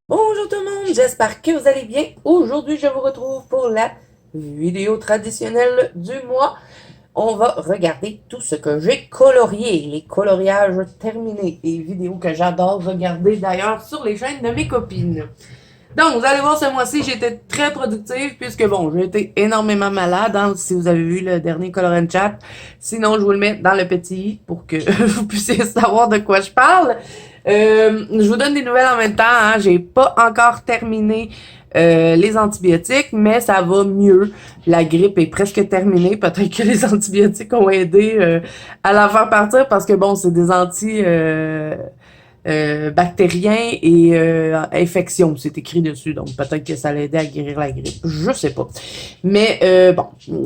Bonjour tout le monde, j'espère que vous allez bien. Aujourd'hui, je vous retrouve pour la vidéo traditionnelle du mois. On va regarder tout ce que j'ai colorié, les coloriages terminés et vidéos que j'adore regarder d'ailleurs sur les chaînes de mes copines. Donc, vous allez voir, ce mois-ci, j'ai été très productive puisque, bon, j'ai été énormément malade, hein, si vous avez vu le dernier Color and Chat. Sinon, je vous le mets dans le petit i pour que vous puissiez savoir de quoi je parle. Je vous donne des nouvelles en même temps, hein. J'ai pas encore terminé les antibiotiques, mais ça va mieux. La grippe est presque terminée. Peut-être que les antibiotiques ont aidé à la faire partir parce que, bon, c'est des bactériens et infections, c'est écrit dessus, donc peut-être que ça l'aidait à guérir la grippe, je sais pas. Mais bon,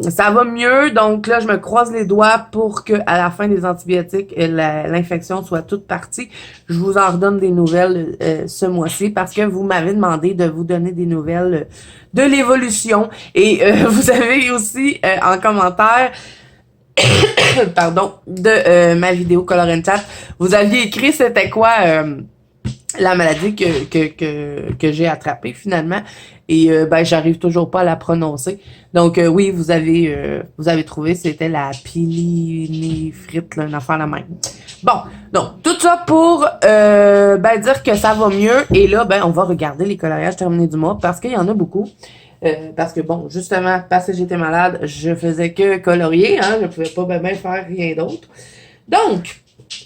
ça va mieux, donc là je me croise les doigts pour que à la fin des antibiotiques, l'infection soit toute partie. Je vous en redonne des nouvelles ce mois-ci parce que vous m'avez demandé de vous donner des nouvelles de l'évolution et vous avez aussi en commentaire pardon, de ma vidéo Color and Chat. Vous aviez écrit c'était quoi la maladie que j'ai attrapée finalement. Et ben j'arrive toujours pas à la prononcer. Donc oui, vous avez trouvé, c'était la pyélonéphrite, une affaire la même. Bon, donc tout ça pour dire que ça va mieux. Et là, ben on va regarder les coloriages terminés du mois parce qu'il y en a beaucoup. Parce que bon, justement, parce que j'étais malade, je faisais que colorier, hein, je pouvais pas bien faire rien d'autre. Donc,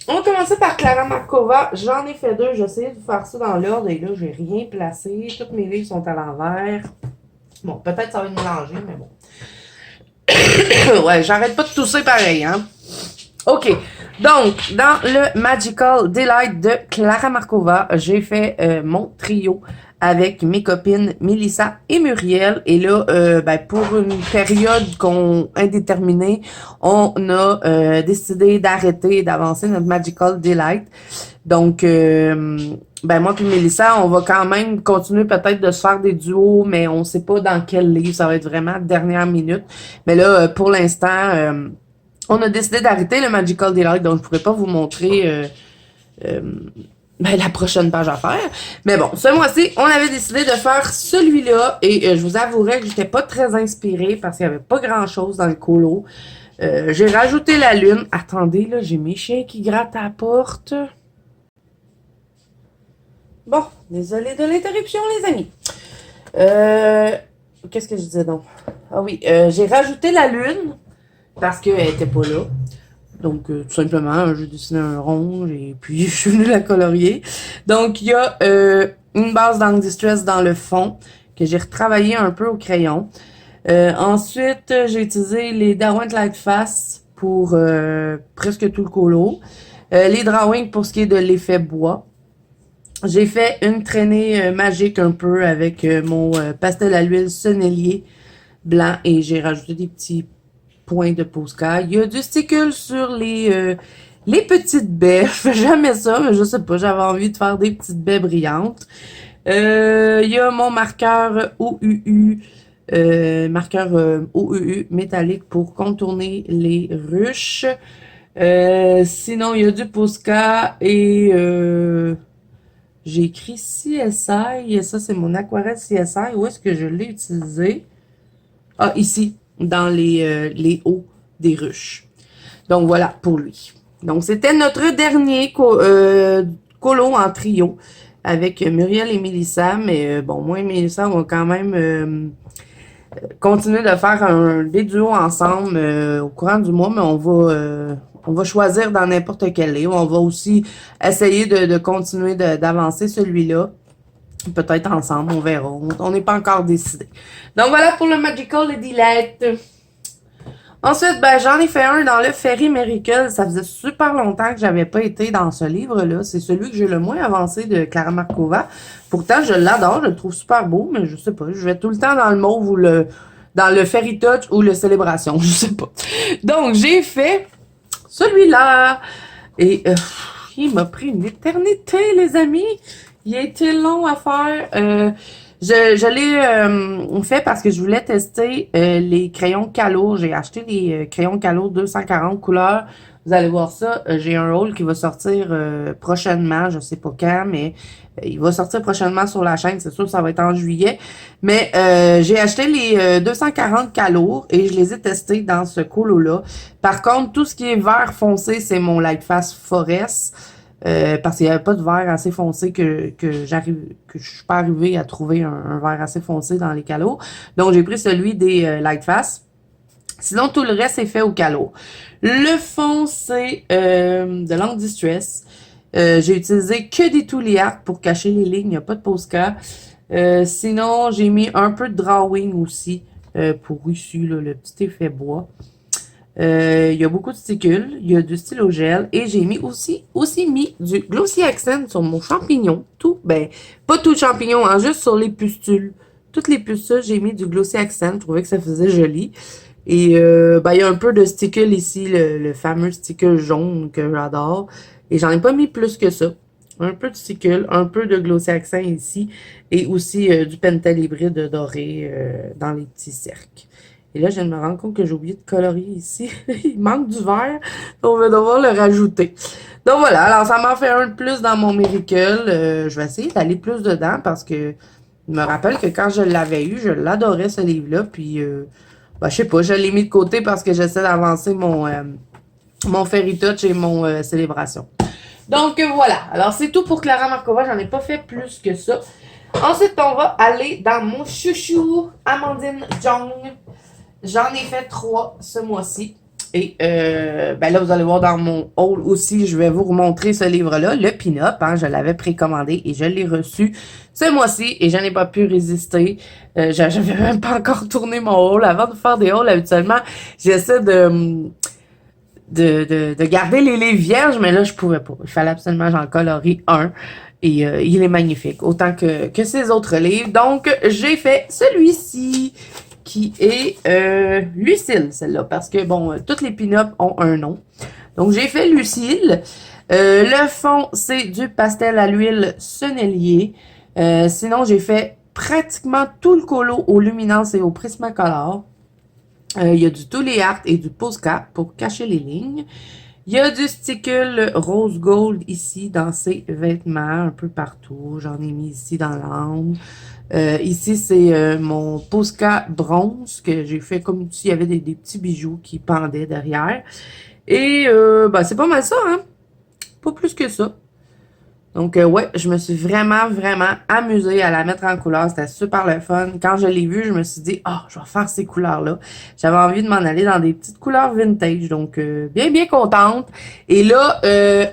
on va commencer par Clara Markova. J'en ai fait deux, j'essaie de faire ça dans l'ordre et là, j'ai rien placé. Tous mes livres sont à l'envers. Bon, peut-être ça va être mélangé, mais bon. Ouais, j'arrête pas de tousser pareil, hein. OK. Donc, dans le Magical Delight de Clara Markova, j'ai fait mon trio avec mes copines Mélissa et Muriel. Et là, pour une période indéterminée, on a décidé d'arrêter d'avancer notre Magical Delight. Donc, moi puis Mélissa, on va quand même continuer peut-être de se faire des duos, mais on sait pas dans quel livre. Ça va être vraiment dernière minute. Mais là, pour l'instant... on a décidé d'arrêter le Magical Delight, donc je pourrais pas vous montrer la prochaine page à faire. Mais bon, ce mois-ci, on avait décidé de faire celui-là et je vous avouerai que j'étais pas très inspirée parce qu'il y avait pas grand-chose dans le colo. J'ai rajouté la lune. Attendez, là, j'ai mes chiens qui grattent à la porte. Bon, désolé de l'interruption, les amis. Qu'est-ce que je disais donc? Ah oui, j'ai rajouté la lune. Parce qu'elle était pas là. Donc, tout simplement, j'ai dessiné un rond et puis je suis venue la colorier. Donc, il y a une base d'Angle Distress dans le fond que j'ai retravaillé un peu au crayon. Ensuite, j'ai utilisé les Derwent Lightfast pour presque tout le colo. Les drawings pour ce qui est de l'effet bois. J'ai fait une traînée magique un peu avec mon pastel à l'huile sonnelier blanc et j'ai rajouté des petits point de Posca. Il y a du stickle sur les petites baies. Je fais jamais ça, mais je sais pas, j'avais envie de faire des petites baies brillantes. Il y a mon marqueur OUU, OUU métallique pour contourner les ruches. Sinon, il y a du Posca et j'ai écrit CSI. Et ça, c'est mon aquarelle CSI. Où est-ce que je l'ai utilisé? Ah, ici, dans les hauts des ruches. Donc, voilà pour lui. Donc, c'était notre dernier colo en trio avec Muriel et Mélissa. Mais bon, moi et Mélissa, on va quand même continuer de faire des duos ensemble au courant du mois. Mais on va choisir dans n'importe quel livre. On va aussi essayer de continuer d'avancer celui-là. Peut-être ensemble, on verra. On n'est pas encore décidé. Donc voilà pour le Magical Delight. Ensuite, ben, j'en ai fait un dans le Fairy Miracle. Ça faisait super longtemps que j'avais pas été dans ce livre-là. C'est celui que j'ai le moins avancé de Clara Markova. Pourtant, je l'adore, je le trouve super beau, mais je sais pas. Je vais tout le temps dans le mauve ou dans le Fairy Touch ou le Célébration. Je sais pas. Donc, j'ai fait celui-là. Et il m'a pris une éternité, les amis. Il a été long à faire. Je l'ai fait parce que je voulais tester les crayons Calo. J'ai acheté les crayons Calo 240 couleurs. Vous allez voir ça. J'ai un haul qui va sortir prochainement. Je sais pas quand, mais il va sortir prochainement sur la chaîne. C'est sûr que ça va être en juillet. Mais j'ai acheté les 240 Calo et je les ai testés dans ce colo-là. Par contre, tout ce qui est vert foncé, c'est mon Lightfast Forest. Parce qu'il n'y avait pas de verre assez foncé que je suis pas arrivée à trouver un verre assez foncé dans les calos. Donc, j'ai pris celui des Lightfast. Sinon, tout le reste est fait au calot. Le fond, c'est de l'encre distress. J'ai utilisé que des Tooly Art pour cacher les lignes. Il n'y a pas de Posca. Sinon, j'ai mis un peu de drawing aussi pour ici, là, le petit effet bois. Il y a beaucoup de sticules, il y a du stylo gel et j'ai mis aussi mis du Glossy Accent sur mon champignon. Tout, ben, pas tout le champignon, hein, juste sur les pustules. Toutes les pustules, j'ai mis du Glossy Accent. Je trouvais que ça faisait joli. Et ben, il y a un peu de stickle ici, le fameux stickle jaune que j'adore. Et j'en ai pas mis plus que ça. Un peu de stickle, un peu de Glossy Accent ici. Et aussi du pentel hybride doré dans les petits cercles. Et là, je viens de me rendre compte que j'ai oublié de colorier ici. Il manque du vert. On va devoir le rajouter. Donc voilà, alors ça m'en fait un de plus dans mon Miracle. Je vais essayer d'aller plus dedans parce que je me rappelle que quand je l'avais eu, je l'adorais ce livre-là. Puis, ben, je sais pas, je l'ai mis de côté parce que j'essaie d'avancer mon Fairy Touch et mon Célébration. Donc voilà, alors c'est tout pour Clara Markova. J'en ai pas fait plus que ça. Ensuite, on va aller dans mon chouchou Amandine Jong. J'en ai fait 3 ce mois-ci. Et ben là, vous allez voir dans mon haul aussi, je vais vous remontrer ce livre-là, le Pin-Up. Hein, je l'avais précommandé et je l'ai reçu ce mois-ci et je n'ai pas pu résister. J'avais même pas encore tourné mon haul. Avant de faire des hauls, habituellement, j'essaie de garder les livres vierges, mais là, je pouvais pas. Il fallait absolument j'en colorie un. Et il est magnifique, autant que ces autres livres. Donc, j'ai fait celui-ci qui est Lucille, celle-là, parce que, bon, toutes les pin-ups ont un nom. Donc, j'ai fait Lucille. Le fond, c'est du pastel à l'huile Sennelier. Sinon, j'ai fait pratiquement tout le colo au Luminance et au Prismacolor. Il y a du Tooly Art et du Posca pour cacher les lignes. Il y a du stickle rose gold ici dans ses vêtements, un peu partout. J'en ai mis ici dans l'angle. Ici, c'est mon Posca bronze que j'ai fait comme s'il y avait des petits bijoux qui pendaient derrière. Et ben, c'est pas mal ça, hein? Pas plus que ça. Donc, ouais, je me suis vraiment, vraiment amusée à la mettre en couleur. C'était super le fun. Quand je l'ai vue, je me suis dit, ah, je vais faire ces couleurs-là. J'avais envie de m'en aller dans des petites couleurs vintage. Donc, bien, bien contente. Et là,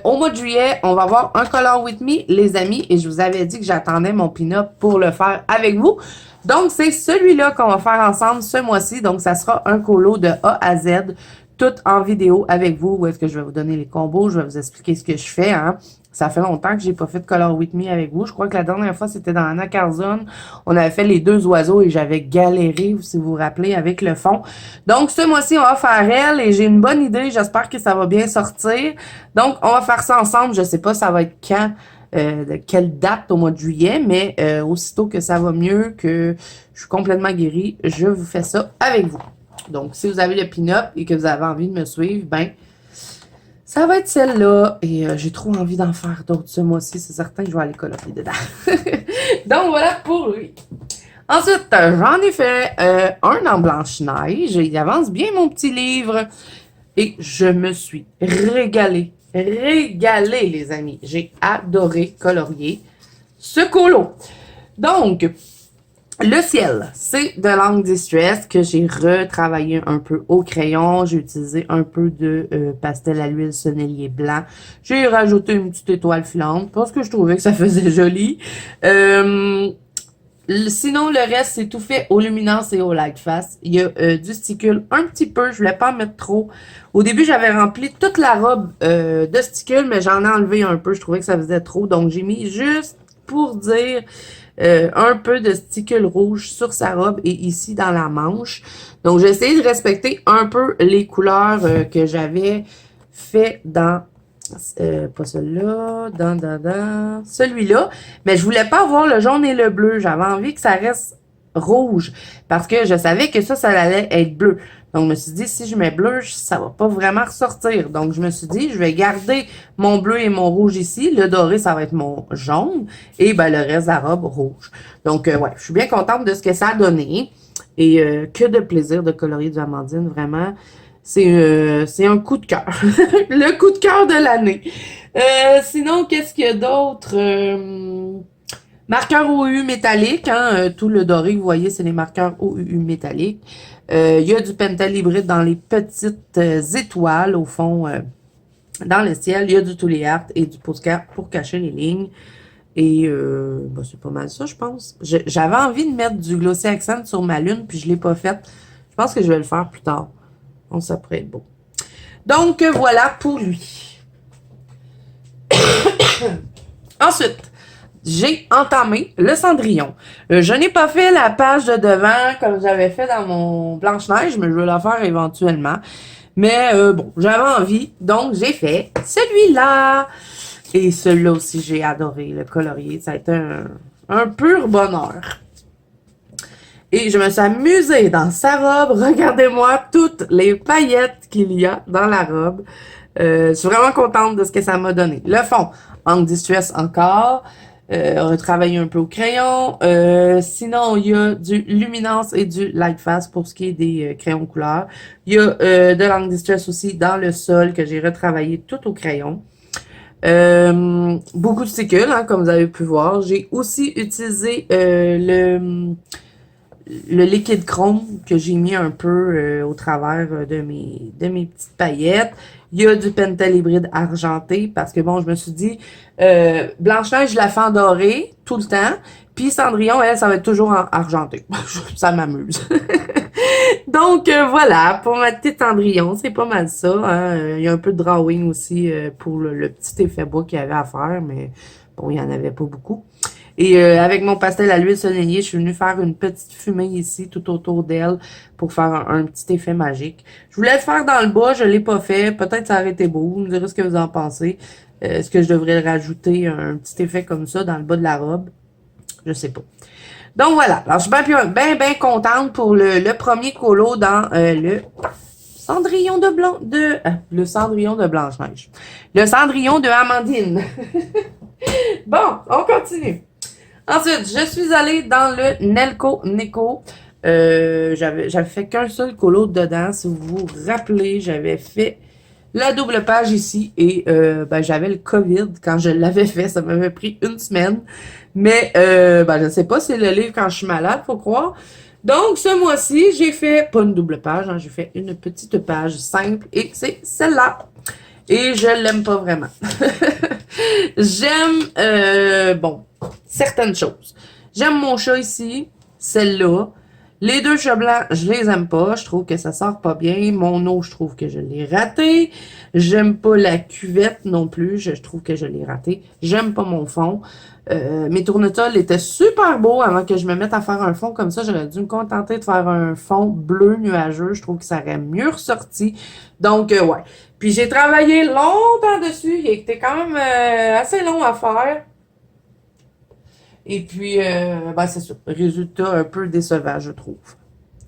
au mois de juillet, on va avoir un Color With Me, les amis. Et je vous avais dit que j'attendais mon pin-up pour le faire avec vous. Donc, c'est celui-là qu'on va faire ensemble ce mois-ci. Donc, ça sera un colo de A à Z, tout en vidéo avec vous. Où est-ce que je vais vous donner les combos. Je vais vous expliquer ce que je fais, hein. Ça fait longtemps que j'ai pas fait de Color With Me avec vous. Je crois que la dernière fois, c'était dans Anna Carzone. On avait fait les 2 oiseaux et j'avais galéré, si vous vous rappelez, avec le fond. Donc, ce mois-ci, on va faire elle et j'ai une bonne idée. J'espère que ça va bien sortir. Donc, on va faire ça ensemble. Je sais pas ça va être quand, de quelle date au mois de juillet, mais aussitôt que ça va mieux, que je suis complètement guérie, je vous fais ça avec vous. Donc, si vous avez le pin-up et que vous avez envie de me suivre, ben, ça va être celle-là. Et j'ai trop envie d'en faire d'autres ce mois-ci. C'est certain que je vais aller colorier dedans. Donc, voilà pour lui. Ensuite, j'en ai fait un en Blanche-Neige. Il avance bien mon petit livre. Et je me suis régalée. Régalée, les amis. J'ai adoré colorier ce colo. Donc, Le ciel, c'est de l'encre Distress que j'ai retravaillé un peu au crayon. J'ai utilisé un peu de pastel à l'huile sonnelier blanc. J'ai rajouté une petite étoile filante parce que je trouvais que ça faisait joli. Euh, Sinon, le reste, c'est tout fait au luminance et au light face. Il y a du sticule un petit peu, je voulais pas en mettre trop. Au début, j'avais rempli toute la robe de sticule, mais j'en ai enlevé un peu, je trouvais que ça faisait trop. Donc, j'ai mis juste pour dire un peu de sticule rouge sur sa robe et ici dans la manche. Donc, j'ai essayé de respecter un peu les couleurs que j'avais fait dans pas celui-là, dans celui-là. Mais je voulais pas avoir le jaune et le bleu. J'avais envie que ça reste rouge. Parce que je savais que ça allait être bleu. Donc, je me suis dit, si je mets bleu, ça va pas vraiment ressortir. Donc, je me suis dit, je vais garder mon bleu et mon rouge ici. Le doré, ça va être mon jaune. Et ben, le reste de la robe, rouge. Donc, ouais, je suis bien contente de ce que ça a donné. Et que de plaisir de colorier du Amandine, vraiment. C'est un coup de cœur. Le coup de cœur de l'année. Sinon, qu'est-ce qu'il y a d'autre? Marqueurs OU métalliques, hein, tout le doré, vous voyez, c'est les marqueurs OU métalliques. Il y a du pentel hybride dans les petites étoiles, au fond, dans le ciel. Il y a du Tooly Art et du Posca pour cacher les lignes. Et bah, c'est pas mal ça, je pense. J'avais envie de mettre du Glossy Accent sur ma lune, puis je l'ai pas fait. Je pense que je vais le faire plus tard. On ça pourrait être beau. Donc, voilà pour lui. Ensuite, j'ai entamé le Cendrillon. Je n'ai pas fait la page de devant comme j'avais fait dans mon Blanche-Neige, mais je vais la faire éventuellement. Mais bon, j'avais envie, donc j'ai fait celui-là. Et celui-là aussi, j'ai adoré le colorier. Ça a été un pur bonheur. Et je me suis amusée dans sa robe. Regardez-moi toutes les paillettes qu'il y a dans la robe. Je suis vraiment contente de ce que ça m'a donné. Le fond, Encre Distress encore. On a travaillé un peu au crayon. Sinon, il y a du Luminance et du Light Fast pour ce qui est des crayons couleurs. Il y a de l'Encre Distress aussi dans le sol que j'ai retravaillé tout au crayon. Beaucoup de sticules, hein, comme vous avez pu voir. J'ai aussi utilisé le liquide chrome que j'ai mis un peu au travers de mes petites paillettes. Il y a du pentel hybride argenté parce que bon, je me suis dit, Blanche-Neige, je la fais en doré tout le temps. Puis Cendrillon, elle, ça va être toujours en argenté. Ça m'amuse. Donc voilà, pour ma petite Cendrillon, c'est pas mal ça. Hein. Il y a un peu de drawing aussi pour le petit effet bois qu'il y avait à faire, mais bon, il n'y en avait pas beaucoup. Et avec mon pastel à l'huile sonnelier, je suis venue faire une petite fumée ici, tout autour d'elle, pour faire un petit effet magique. Je voulais le faire dans le bas, je l'ai pas fait. Peut-être ça aurait été beau. Vous me direz ce que vous en pensez. Est-ce que je devrais rajouter un petit effet comme ça dans le bas de la robe? Je sais pas. Donc voilà. Alors, je suis bien contente pour le premier colo dans le Cendrillon de blanc le Cendrillon de Blanche-Neige. Le Cendrillon de Amandine. Bon, on continue. Ensuite, je suis allée dans le Nelco Neko. J'avais fait qu'un seul colo dedans. Si vous vous rappelez, j'avais fait la double page ici et ben, j'avais le COVID quand je l'avais fait. Ça m'avait pris une semaine. Mais ben, je ne sais pas, c'est le livre quand je suis malade, faut croire. Donc, ce mois-ci, j'ai fait, pas une double page, hein, j'ai fait une petite page simple et c'est celle-là. Et je l'aime pas vraiment. J'aime, bon, certaines choses. J'aime mon chat ici, celle-là. Les deux chats blancs, je les aime pas. Je trouve que ça sort pas bien. Mon eau, je trouve que je l'ai raté. J'aime pas la cuvette non plus. Je trouve que je l'ai raté. J'aime pas mon fond. Mes tournesols étaient super beaux avant que je me mette à faire un fond comme ça. J'aurais dû me contenter de faire un fond bleu nuageux. Je trouve que ça aurait mieux ressorti. Donc, ouais. Puis j'ai travaillé longtemps dessus. Il était quand même assez long à faire. Et puis, ben c'est ça. Résultat un peu décevant, je trouve.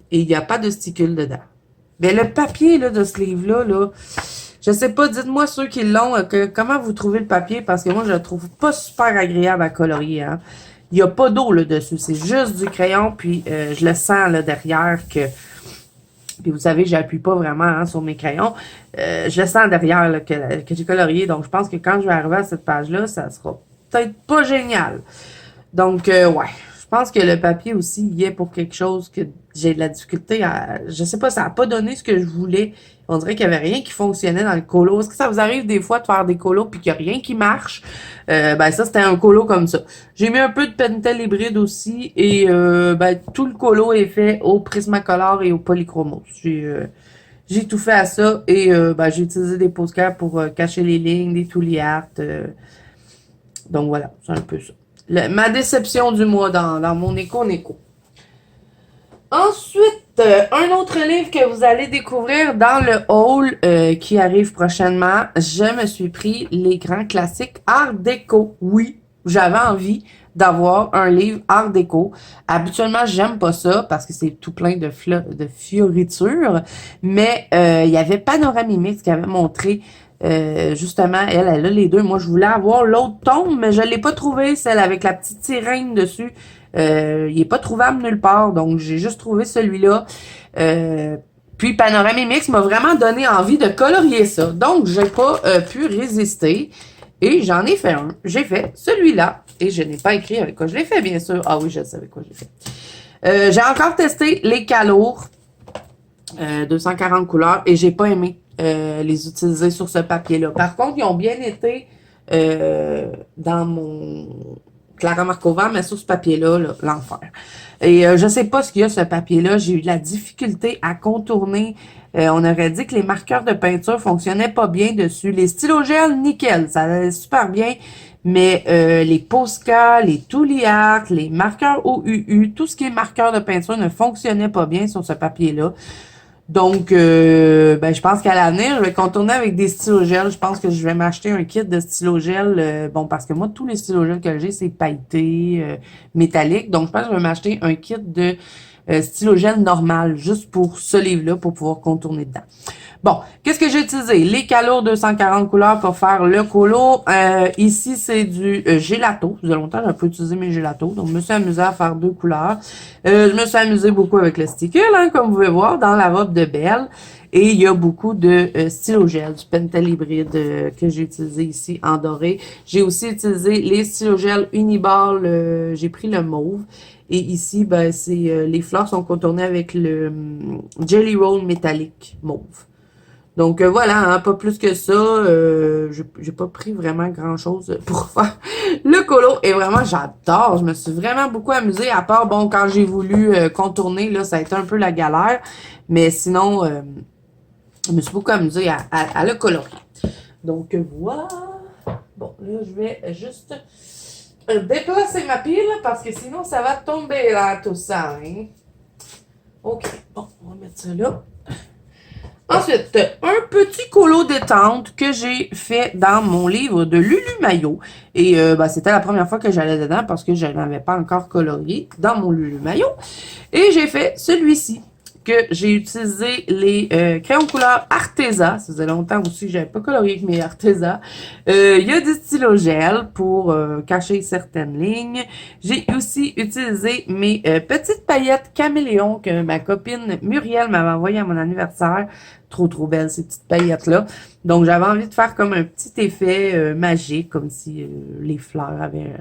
Et il n'y a pas de sticule dedans. Mais le papier là, de ce livre-là, là, je sais pas, dites-moi ceux qui l'ont, comment vous trouvez le papier, parce que moi, je le trouve pas super agréable à colorier. Hein. Il n'y a pas d'eau là dessus, c'est juste du crayon, puis je le sens là derrière que... Puis vous savez, j'appuie pas vraiment hein, sur mes crayons. Je le sens derrière là, que j'ai colorié, donc je pense que quand je vais arriver à cette page-là, ça sera peut-être pas génial. Donc, ouais, Je pense que le papier aussi y est pour quelque chose que j'ai de la difficulté à... Je sais pas, ça a pas donné ce que je voulais. On dirait qu'il y avait rien qui fonctionnait dans le colo. Est-ce que ça vous arrive des fois de faire des colos puis qu'il y a rien qui marche? Ben ça, c'était un colo comme ça. J'ai mis un peu de Pentel hybride aussi et ben, tout le colo est fait au Prismacolor et au Polychromos. J'ai tout fait à ça et ben, j'ai utilisé des postcards pour cacher les lignes, des Tooly Art. Donc voilà, c'est un peu ça. Ma déception du mois dans mon éco. Ensuite, un autre livre que vous allez découvrir dans le haul qui arrive prochainement, je me suis pris les grands classiques Art déco. Oui, j'avais envie d'avoir un livre Art déco. Habituellement, j'aime pas ça parce que c'est tout plein de fioritures, mais il y avait Panoramimix qui avait montré justement, elle a les deux. Moi, je voulais avoir l'autre tombe, mais je l'ai pas trouvé, celle avec la petite sirène dessus. Il est pas trouvable nulle part, donc j'ai juste trouvé celui-là. Puis Panoramimix m'a vraiment donné envie de colorier ça. Donc, j'ai pas pu résister. Et j'en ai fait un. J'ai fait celui-là. Et je n'ai pas écrit avec quoi je l'ai fait, bien sûr. Ah oui, je sais avec quoi je l'ai fait. J'ai encore testé les calours. 240 couleurs. Et j'ai pas aimé les utiliser sur ce papier-là. Par contre, ils ont bien été dans mon Clara Markova, mais sur ce papier-là, là, l'enfer. Et je sais pas ce qu'il y a ce papier-là. J'ai eu de la difficulté à contourner. On aurait dit que les marqueurs de peinture fonctionnaient pas bien dessus. Les stylogels, nickel, ça allait super bien. Mais les Posca, les Tooly Art, les marqueurs OUU, tout ce qui est marqueur de peinture ne fonctionnait pas bien sur ce papier-là. Donc, ben, je pense qu'à l'avenir, je vais contourner avec des stylogels. Je pense que je vais m'acheter un kit de stylogels. Bon, parce que moi, tous les stylogels que j'ai, c'est pailleté, métallique. Donc, je pense que je vais m'acheter un kit de stylogel normal, juste pour ce livre-là, pour pouvoir contourner dedans. Bon, qu'est-ce que j'ai utilisé? Les Calours 240 couleurs pour faire le colo. Ici, c'est du gelato. Ça faisait longtemps que j'ai pas utilisé mes gélatos. Donc, je me suis amusée à faire 2 couleurs. Je me suis amusée beaucoup avec le sticker, hein, comme vous pouvez voir, dans la robe de Belle. Et il y a beaucoup de stylogel, du Pentel hybride que j'ai utilisé ici en doré. J'ai aussi utilisé les stylogels Uniball. J'ai pris le mauve. Et ici, ben, c'est les fleurs sont contournées avec le Jelly Roll métallique mauve. Donc voilà, hein, pas plus que ça. J'ai pas pris vraiment grand chose pour faire le colo. Et vraiment, j'adore. Je me suis vraiment beaucoup amusée. À part, bon, quand j'ai voulu contourner, là, ça a été un peu la galère. Mais sinon, je me suis beaucoup amusée à le colorier. Donc voilà. Bon, là, je vais juste déplacer ma pile parce que sinon, ça va tomber là, tout ça. Hein? OK. Bon, on va mettre ça là. Ensuite, un petit colo détente que j'ai fait dans mon livre de Lulu Maillot. Et ben, c'était la première fois que j'allais dedans parce que je n'avais pas encore colorié dans mon Lulu Maillot. Et j'ai fait celui-ci que j'ai utilisé les crayons couleur Arteza. Ça faisait longtemps aussi que j'avais pas colorié avec mes Arteza. Il y a du stylogel pour cacher certaines lignes. J'ai aussi utilisé mes petites paillettes caméléon que ma copine Muriel m'avait envoyé à mon anniversaire. Trop belles ces petites paillettes-là. Donc, j'avais envie de faire comme un petit effet magique, comme si les fleurs avaient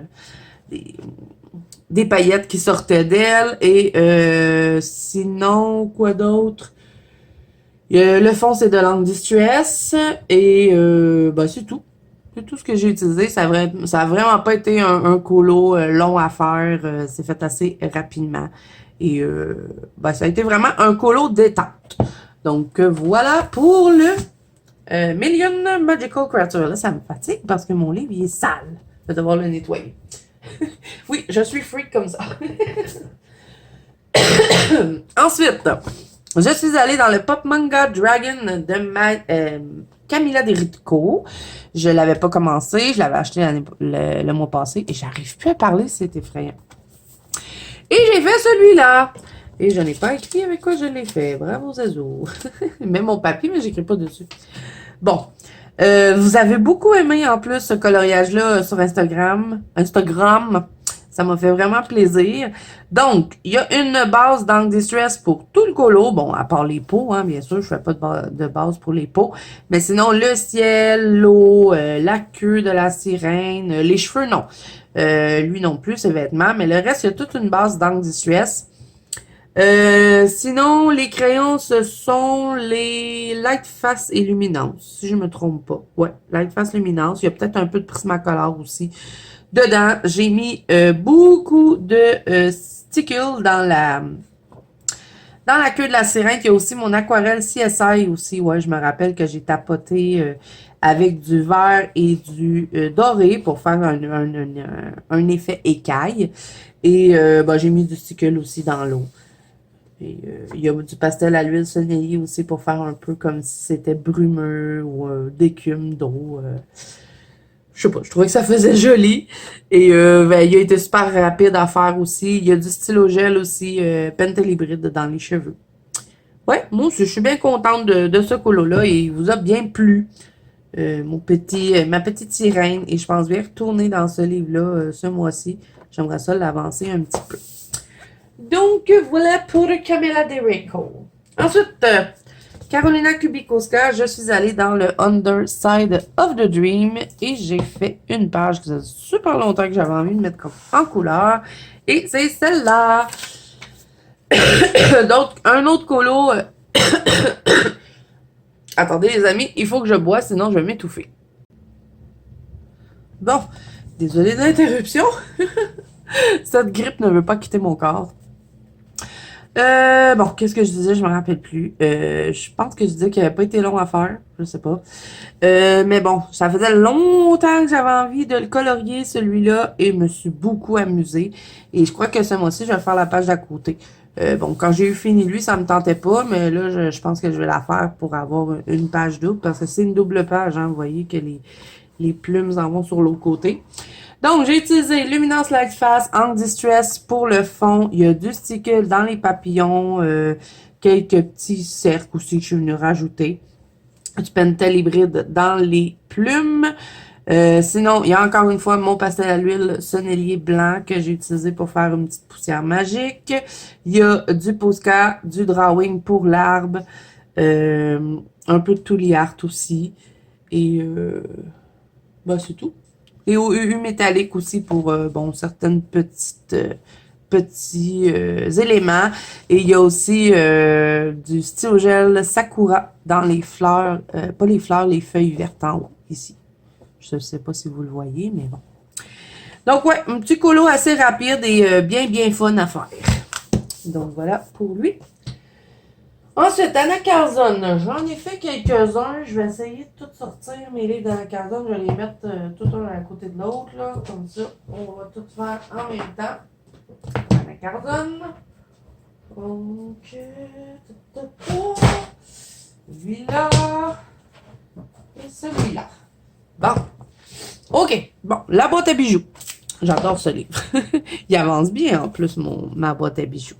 des paillettes qui sortaient d'elle. Et sinon, quoi d'autre? Le fond, c'est de l'encre Distress. Et ben, c'est tout. C'est tout ce que j'ai utilisé. Ça a vraiment pas été un colo long à faire. C'est fait assez rapidement. Et ben, ça a été vraiment un colo détente. Donc, voilà pour le Million Magical Creature. Là, ça me fatigue parce que mon livre, il est sale. Je vais devoir le nettoyer. Oui, je suis freak comme ça. Ensuite, je suis allée dans le Pop Manga Dragon de Camilla Deritko. Je l'avais pas commencé. Je l'avais acheté le mois passé. Et j'arrive plus à parler, c'est effrayant. Et j'ai fait celui-là. Et je n'ai pas écrit avec quoi je l'ai fait. Bravo, Zazou. Même mon papier, mais j'écris pas dessus. Bon. Vous avez beaucoup aimé, en plus, ce coloriage-là sur Instagram. Ça m'a fait vraiment plaisir. Donc, il y a une base d'Angle Distress pour tout le colo. Bon, à part les pots, hein, bien sûr, je fais pas de base pour les pots. Mais sinon, le ciel, l'eau, la queue de la sirène, les cheveux, non. Lui non plus, ses vêtements. Mais le reste, il y a toute une base d'Angle Distress. Sinon, les crayons, ce sont les Light Fast et Luminance, si je me trompe pas. Ouais, Light Fast Luminance. Il y a peut-être un peu de Prismacolor aussi. Dedans, j'ai mis beaucoup de stickles dans la queue de la sirène. Il y a aussi mon aquarelle CSI aussi. Ouais, je me rappelle que j'ai tapoté avec du vert et du doré pour faire un effet écaille. Et j'ai mis du stickle aussi dans l'eau. Et il y a du pastel à l'huile sonnellier aussi pour faire un peu comme si c'était brumeux ou d'écume d'eau. Je sais pas, je trouvais que ça faisait joli. Et il a été super rapide à faire aussi. Il y a du stylo gel aussi, Pentel hybride dans les cheveux. Ouais, moi aussi, je suis bien contente de ce colo-là et il vous a bien plu. Ma petite sirène. Et je pense bien retourner dans ce livre-là ce mois-ci. J'aimerais ça l'avancer un petit peu. Donc, voilà pour Camilla DeRico. Ensuite, Carolina Kubikowska, je suis allée dans le Underside of the Dream et j'ai fait une page que ça fait super longtemps que j'avais envie de mettre en couleur. Et c'est celle-là. Donc, un autre colo. Attendez, les amis, il faut que je bois, sinon je vais m'étouffer. Bon, désolé de l'interruption. Cette grippe ne veut pas quitter mon corps. Bon, qu'est-ce que je disais? Je me rappelle plus. Je pense que je disais qu'il n'avait pas été long à faire. Je sais pas. Mais bon, ça faisait longtemps que j'avais envie de le colorier, celui-là, et je me suis beaucoup amusée. Et je crois que ce mois-ci, je vais faire la page d'à côté. Bon, quand j'ai eu fini lui, ça me tentait pas, mais là, je pense que je vais la faire pour avoir une page double, parce que c'est une double page, hein. Vous voyez que les plumes en vont sur l'autre côté. Donc, j'ai utilisé Luminance Light Fast, Angle Distress pour le fond. Il y a du stickle dans les papillons, quelques petits cercles aussi que je suis venue rajouter. Du Pentel hybride dans les plumes. Sinon, il y a encore une fois mon pastel à l'huile sonnellier blanc que j'ai utilisé pour faire une petite poussière magique. Il y a du Posca, du drawing pour l'arbre, un peu de Tooly Art aussi. Et c'est tout. Et au UU métallique aussi pour, certaines petits éléments. Et il y a aussi du stylo gel Sakura dans les fleurs, pas les fleurs, les feuilles vertes en haut, ici. Je ne sais pas si vous le voyez, mais bon. Donc, ouais, un petit colo assez rapide et bien fun à faire. Donc, voilà pour lui. Ensuite, Anna Carzone. J'en ai fait quelques-uns. Je vais essayer de tout sortir mes livres d'Anna Carzone. Je vais les mettre tout un à côté de l'autre, là. Comme ça, on va tout faire en même temps. Anna Carzone. Donc, celui-là. Et celui-là. Bon. OK. Bon, la boîte à bijoux. J'adore ce livre. Il avance bien, en plus, ma boîte à bijoux.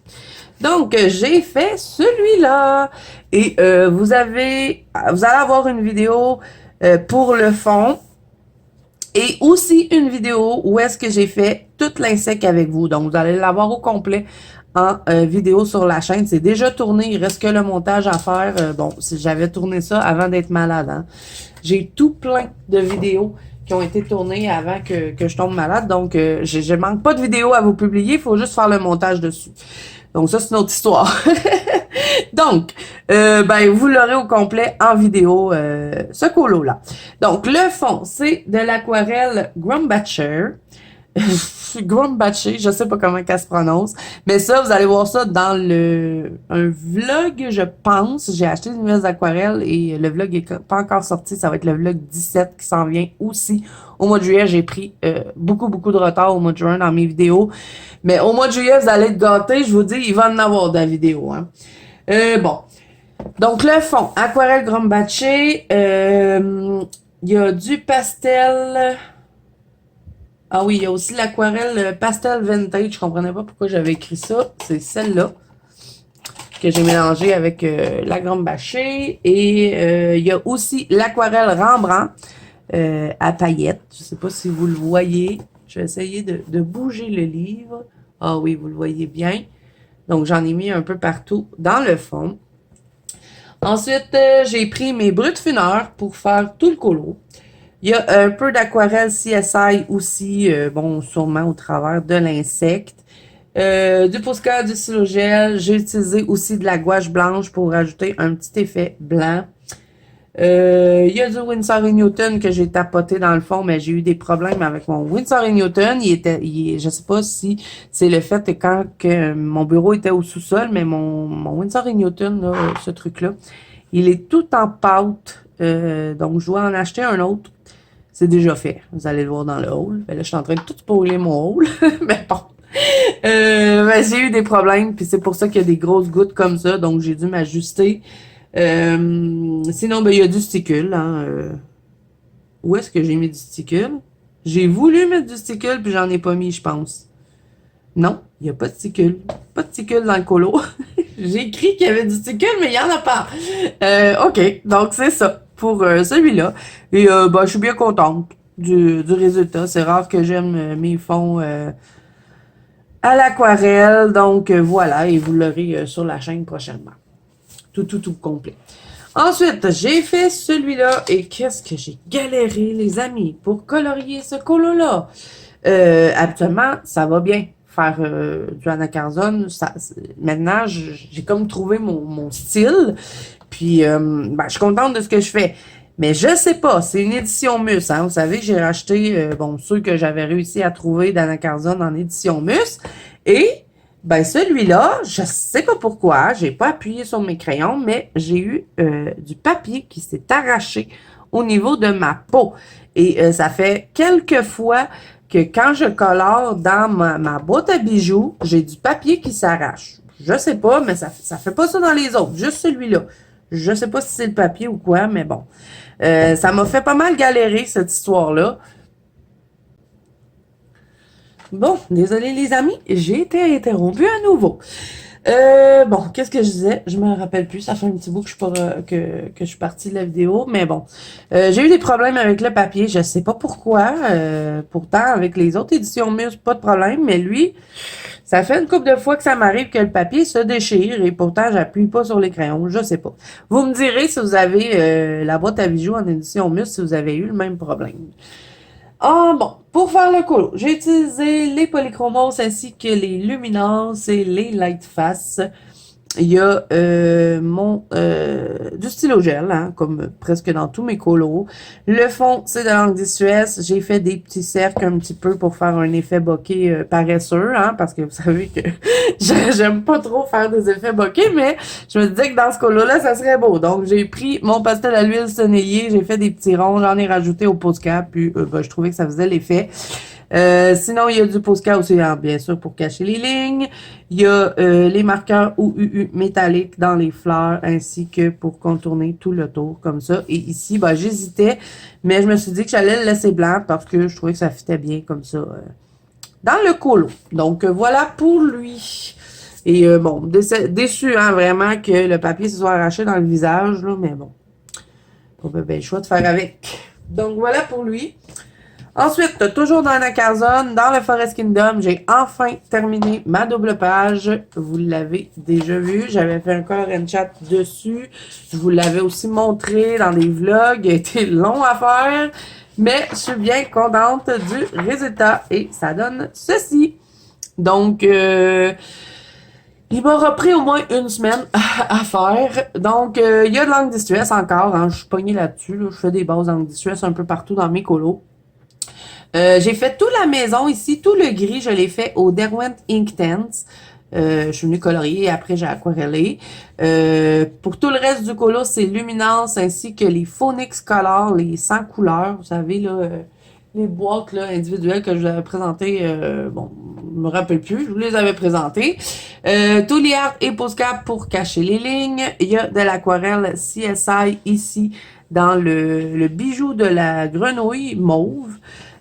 Donc, j'ai fait celui-là. Et vous allez avoir une vidéo pour le fond. Et aussi une vidéo où est-ce que j'ai fait tout l'insecte avec vous. Donc, vous allez l'avoir au complet en vidéo sur la chaîne. C'est déjà tourné. Il reste que le montage à faire. J'avais tourné ça avant d'être malade. Hein. J'ai tout plein de vidéos qui ont été tournées avant que je tombe malade. Donc, je manque pas de vidéos à vous publier. Il faut juste faire le montage dessus. Donc, ça, c'est une autre histoire. Donc, vous l'aurez au complet en vidéo, ce colo-là. Donc, le fond, c'est de l'aquarelle Grumbacher. Grumbacher, je sais pas comment elle se prononce. Mais ça, vous allez voir ça dans un vlog, je pense. J'ai acheté des nouvelles aquarelles et le vlog est pas encore sorti. Ça va être le vlog 17 qui s'en vient aussi. Au mois de juillet, j'ai pris beaucoup de retard au mois de juin dans mes vidéos. Mais au mois de juillet, vous allez être gâtés. Je vous dis, il va en avoir de la vidéo. Hein. Donc, le fond, aquarelle Grumbacher. Il y a du pastel. Ah oui, il y a aussi l'aquarelle pastel vintage. Je comprenais pas pourquoi j'avais écrit ça. C'est celle-là que j'ai mélangée avec la Grumbacher. Et il y a aussi l'aquarelle Rembrandt à paillettes. Je sais pas si vous le voyez. Je vais essayer de bouger le livre. Ah oui, vous le voyez bien. Donc, j'en ai mis un peu partout dans le fond. Ensuite, j'ai pris mes brutes funeurs pour faire tout le colo. Il y a un peu d'aquarelle CSI aussi, bon, sûrement au travers de l'insecte. Du Posca, du Silogel. J'ai utilisé aussi de la gouache blanche pour rajouter un petit effet blanc. Il y a du Winsor & Newton que j'ai tapoté dans le fond, mais j'ai eu des problèmes avec mon Winsor & Newton. Je sais pas si c'est le fait que quand que mon bureau était au sous-sol, mais mon Winsor & Newton, là, ce truc-là, il est tout en pâte. Donc, je dois en acheter un autre. C'est déjà fait. Vous allez le voir dans le haul. Ben là, je suis en train de tout spoiler mon haul. Mais bon. Ben, j'ai eu des problèmes, puis c'est pour ça qu'il y a des grosses gouttes comme ça. Donc, j'ai dû m'ajuster. Sinon, ben, il y a du sticule. Hein, où est-ce que j'ai mis du sticule? J'ai voulu mettre du sticule, puis j'en ai pas mis, je pense. Non, il n'y a pas de sticule. Pas de sticule dans le colo. J'ai écrit qu'il y avait du sticule, mais il n'y en a pas. OK, donc c'est ça pour celui-là. Et ben, je suis bien contente du résultat. C'est rare que j'aime mes fonds à l'aquarelle. Donc voilà, et vous l'aurez sur la chaîne prochainement. Tout complet. Ensuite, j'ai fait celui-là. Et qu'est-ce que j'ai galéré, les amis, pour colorier ce colo-là. Habituellement, ça va bien faire du anacarzone. Maintenant, j'ai comme trouvé mon style. Puis, ben, je suis contente de ce que je fais. Mais je sais pas, c'est une édition Mus. Hein. Vous savez, j'ai racheté bon ceux que j'avais réussi à trouver d'anacarzone en édition Mus. Et ben celui-là, je sais pas pourquoi, j'ai pas appuyé sur mes crayons, mais j'ai eu du papier qui s'est arraché au niveau de ma peau. Et ça fait quelques fois que quand je colore dans ma boîte à bijoux, j'ai du papier qui s'arrache. Je sais pas, mais ça fait pas ça dans les autres, juste celui-là. Je sais pas si c'est le papier ou quoi, mais bon. Ça m'a fait pas mal galérer, cette histoire-là. Bon, désolé les amis, j'ai été interrompue à nouveau. Bon, qu'est-ce que je disais? Je me rappelle plus. Ça fait un petit bout que je suis pas, que je suis partie de la vidéo, mais bon. J'ai eu des problèmes avec le papier. Je sais pas pourquoi. Pourtant, avec les autres éditions Muse, pas de problème. Mais lui, ça fait une couple de fois que ça m'arrive que le papier se déchire et pourtant, j'appuie pas sur les crayons. Je sais pas. Vous me direz si vous avez la boîte à bijoux en édition Muse, si vous avez eu le même problème. Ah bon, pour faire le colo, j'ai utilisé les polychromos ainsi que les luminances et les lightface. Il y a du stylo gel, hein, comme presque dans tous mes colos. Le fond, c'est de l'encre Distress. J'ai fait des petits cercles un petit peu pour faire un effet bokeh paresseux, hein, parce que vous savez que j'aime pas trop faire des effets bokeh, mais je me disais que dans ce colo-là, ça serait beau. Donc, j'ai pris mon pastel à l'huile sonnelier, j'ai fait des petits ronds, j'en ai rajouté au Posca, puis ben, je trouvais que ça faisait l'effet. Sinon, il y a du Posca aussi, hein, bien sûr, pour cacher les lignes. Il y a les marqueurs OUU métalliques dans les fleurs, ainsi que pour contourner tout le tour, comme ça. Et ici, ben, j'hésitais, mais je me suis dit que j'allais le laisser blanc parce que je trouvais que ça fitait bien comme ça dans le colo. Donc, voilà pour lui. Et bon, déçu, hein, vraiment, que le papier se soit arraché dans le visage, là, mais bon, pas bien le choix de faire avec. Donc, voilà pour lui. Ensuite, toujours dans Anacarzone, dans le Forest Kingdom, j'ai enfin terminé ma double page. Vous l'avez déjà vu. J'avais fait un color and chat dessus. Je vous l'avais aussi montré dans des vlogs. Il a été long à faire. Mais je suis bien contente du résultat. Et ça donne ceci. Donc, il m'aura pris au moins une semaine à faire. Donc, il y a de l'encre Distress encore. Hein. Je suis pognée là-dessus. Là. Je fais des bases d'encre Distress un peu partout dans mes colos. J'ai fait toute la maison ici, tout le gris, je l'ai fait au Derwent Inktense. Je suis venue colorier et après j'ai aquarellé. Pour tout le reste du colo, c'est Luminance ainsi que les Phonix Color, les 100 couleurs. Vous savez, là, les boîtes là, individuelles que je vous avais présentées, bon, je me rappelle plus, je vous les avais présentées. Touliard et Posca pour cacher les lignes. Il y a de l'aquarelle CSI ici dans le bijou de la grenouille mauve.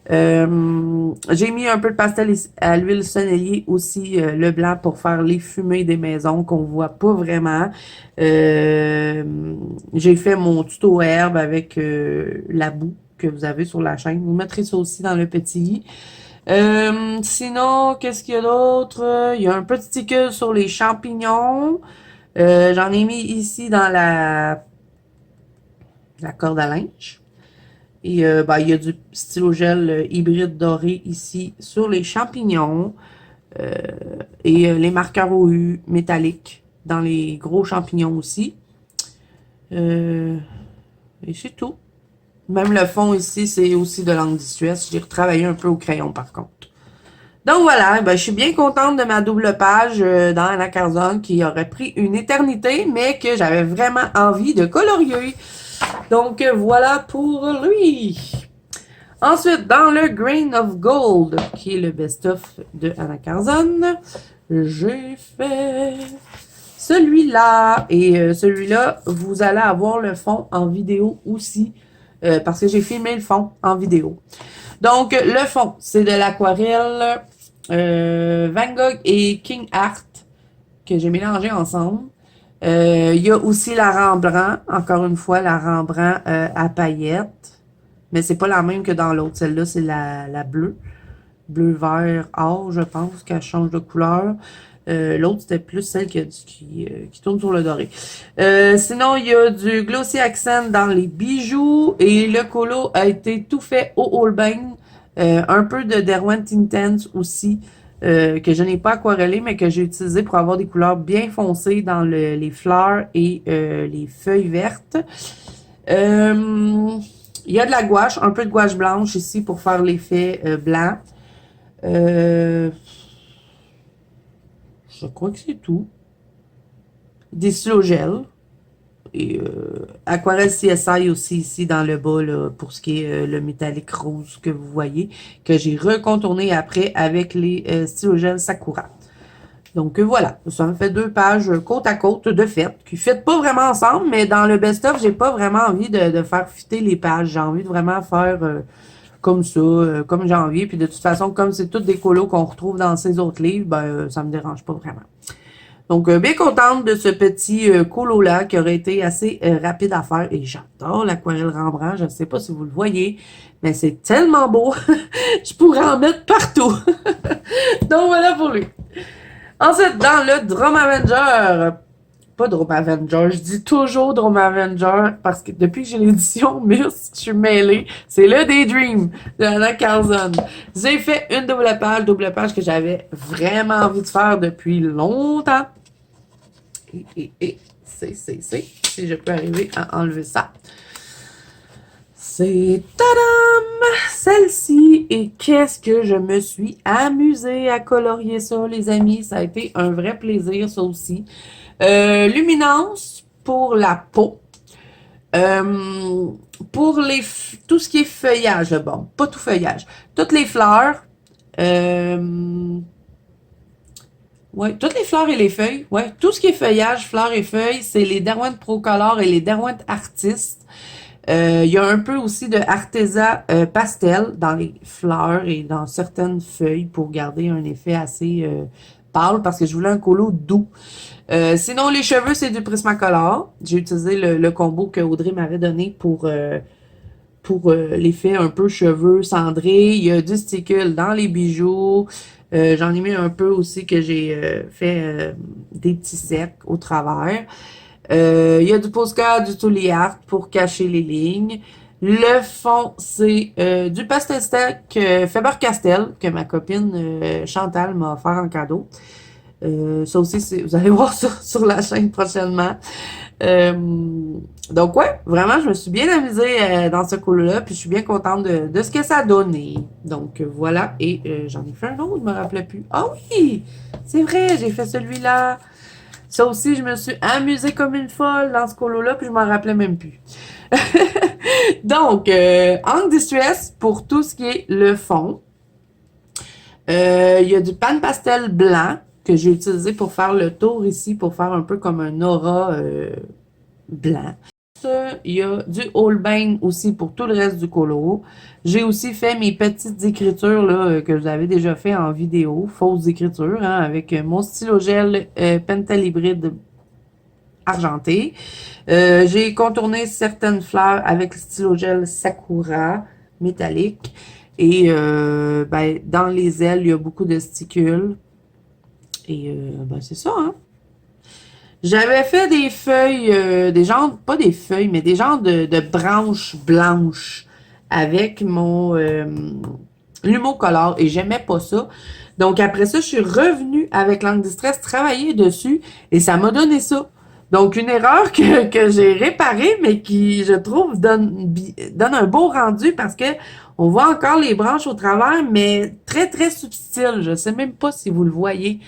J'ai mis un peu de pastel à l'huile sonnelier aussi, le blanc pour faire les fumées des maisons qu'on voit pas vraiment. J'ai fait mon tuto herbe avec la boue que vous avez sur la chaîne. Vous mettrez ça aussi dans le petit. Sinon, qu'est-ce qu'il y a d'autre? Il y a un petit sticker sur les champignons. J'en ai mis ici dans la corde à linge. Et ben, il y a du stylo gel hybride doré ici sur les champignons. Euh, et les marqueurs OU métalliques dans les gros champignons aussi. Euh, et c'est tout. Même le fond ici, c'est aussi de l'angle Suisse. J'ai retravaillé un peu au crayon par contre. Donc voilà, ben, je suis bien contente de ma double page dans Anna Carzon qui aurait pris une éternité, mais que j'avais vraiment envie de colorier. Donc voilà pour lui. Ensuite, dans le Grain of Gold, qui est le best-of de Anna Carzon, j'ai fait celui-là. Et celui-là, vous allez avoir le fond en vidéo aussi, parce que j'ai filmé le fond en vidéo. Donc, le fond, c'est de l'aquarelle Van Gogh et King Art que j'ai mélangé ensemble. Il y a aussi la Rembrandt, encore une fois, la Rembrandt à paillettes. Mais c'est pas la même que dans l'autre. Celle-là, c'est la bleue. Bleu, vert, or, je pense, qu'elle change de couleur. L'autre, c'était plus celle qui tourne sur le doré. Sinon, il y a du Glossy Accent dans les bijoux. Et le colo a été tout fait au Holbein. Un peu de Derwent Intense aussi. Que je n'ai pas aquarellé, mais que j'ai utilisé pour avoir des couleurs bien foncées dans les fleurs et les feuilles vertes. Il y a de la gouache, un peu de gouache blanche ici pour faire l'effet blanc. Je crois que c'est tout. Des stylo-gel. Et aquarelle CSI aussi ici dans le bas là, pour ce qui est le métallique rose que vous voyez, que j'ai recontourné après avec les stylo-gel Sakura. Donc voilà, ça me fait 2 pages côte à côte de fait, qui ne fitent pas vraiment ensemble, mais dans le best-of, j'ai pas vraiment envie de faire fitter les pages. J'ai envie de vraiment faire comme ça, comme j'ai envie. Puis de toute façon, comme c'est toutes des colos qu'on retrouve dans ces autres livres, ben ça me dérange pas vraiment. Donc, bien contente de ce petit colo-là qui aurait été assez rapide à faire. Et j'adore l'aquarelle Rembrandt. Je ne sais pas si vous le voyez, mais c'est tellement beau. Je pourrais en mettre partout. Donc, voilà pour lui. Ensuite, dans le Drum Avenger, pas Drum Avenger, je dis toujours Drum Avenger parce que depuis que j'ai l'édition Miss, je suis mêlée. C'est le Daydream de Anna Carzon. J'ai fait une double page que j'avais vraiment envie de faire depuis longtemps. Si je peux arriver à enlever ça. C'est tadam! Celle-ci. Et qu'est-ce que je me suis amusée à colorier ça, les amis. Ça a été un vrai plaisir, ça aussi. Luminance pour la peau. Pour tout ce qui est feuillage, bon, pas tout feuillage. Toutes les fleurs. Ouais, toutes les fleurs et les feuilles. Ouais, tout ce qui est feuillage, fleurs et feuilles, c'est les Derwent Procolor et les Derwent Artist. Il y a un peu aussi de Arteza pastel dans les fleurs et dans certaines feuilles pour garder un effet assez pâle parce que je voulais un colo doux. Sinon, les cheveux, c'est du Prismacolor. J'ai utilisé le combo que Audrey m'avait donné pour l'effet un peu cheveux cendrés. Il y a du sticule dans les bijoux. J'en ai mis un peu aussi que j'ai fait des petits cercles au travers. Il y a du postcard, du Tully Art pour cacher les lignes. Le fond, c'est du pastel stack Faber-Castell que ma copine Chantal m'a offert en cadeau. Ça aussi, vous allez voir ça sur la chaîne prochainement. Donc ouais, vraiment, je me suis bien amusée dans ce colo-là, puis je suis bien contente de ce que ça a donné. Donc voilà, et j'en ai fait un autre, je me rappelais plus. Ah oui, c'est vrai, j'ai fait celui-là. Ça aussi, je me suis amusée comme une folle dans ce colo-là, puis je m'en rappelais même plus. Donc, Angle Distress pour tout ce qui est le fond. Il y a du pan pastel blanc que j'ai utilisé pour faire le tour ici, pour faire un peu comme un aura blanc. Il y a du Holbein aussi pour tout le reste du colo. J'ai aussi fait mes petites écritures là, que vous avez déjà fait en vidéo, fausses écritures, hein, avec mon stylo gel Pentel hybride argenté. J'ai contourné certaines fleurs avec le stylo gel Sakura métallique. Et ben, dans les ailes, il y a beaucoup de sticules. Et ben, c'est ça, hein. J'avais fait des feuilles, des genres, pas des feuilles, mais des genres de branches blanches avec mon Lumocolor et j'aimais pas ça. Donc après ça, je suis revenue avec l'angle distress travailler dessus et ça m'a donné ça. Donc une erreur que j'ai réparée, mais qui, je trouve, donne un beau rendu parce que on voit encore les branches au travers, mais très, très subtil. Je sais même pas si vous le voyez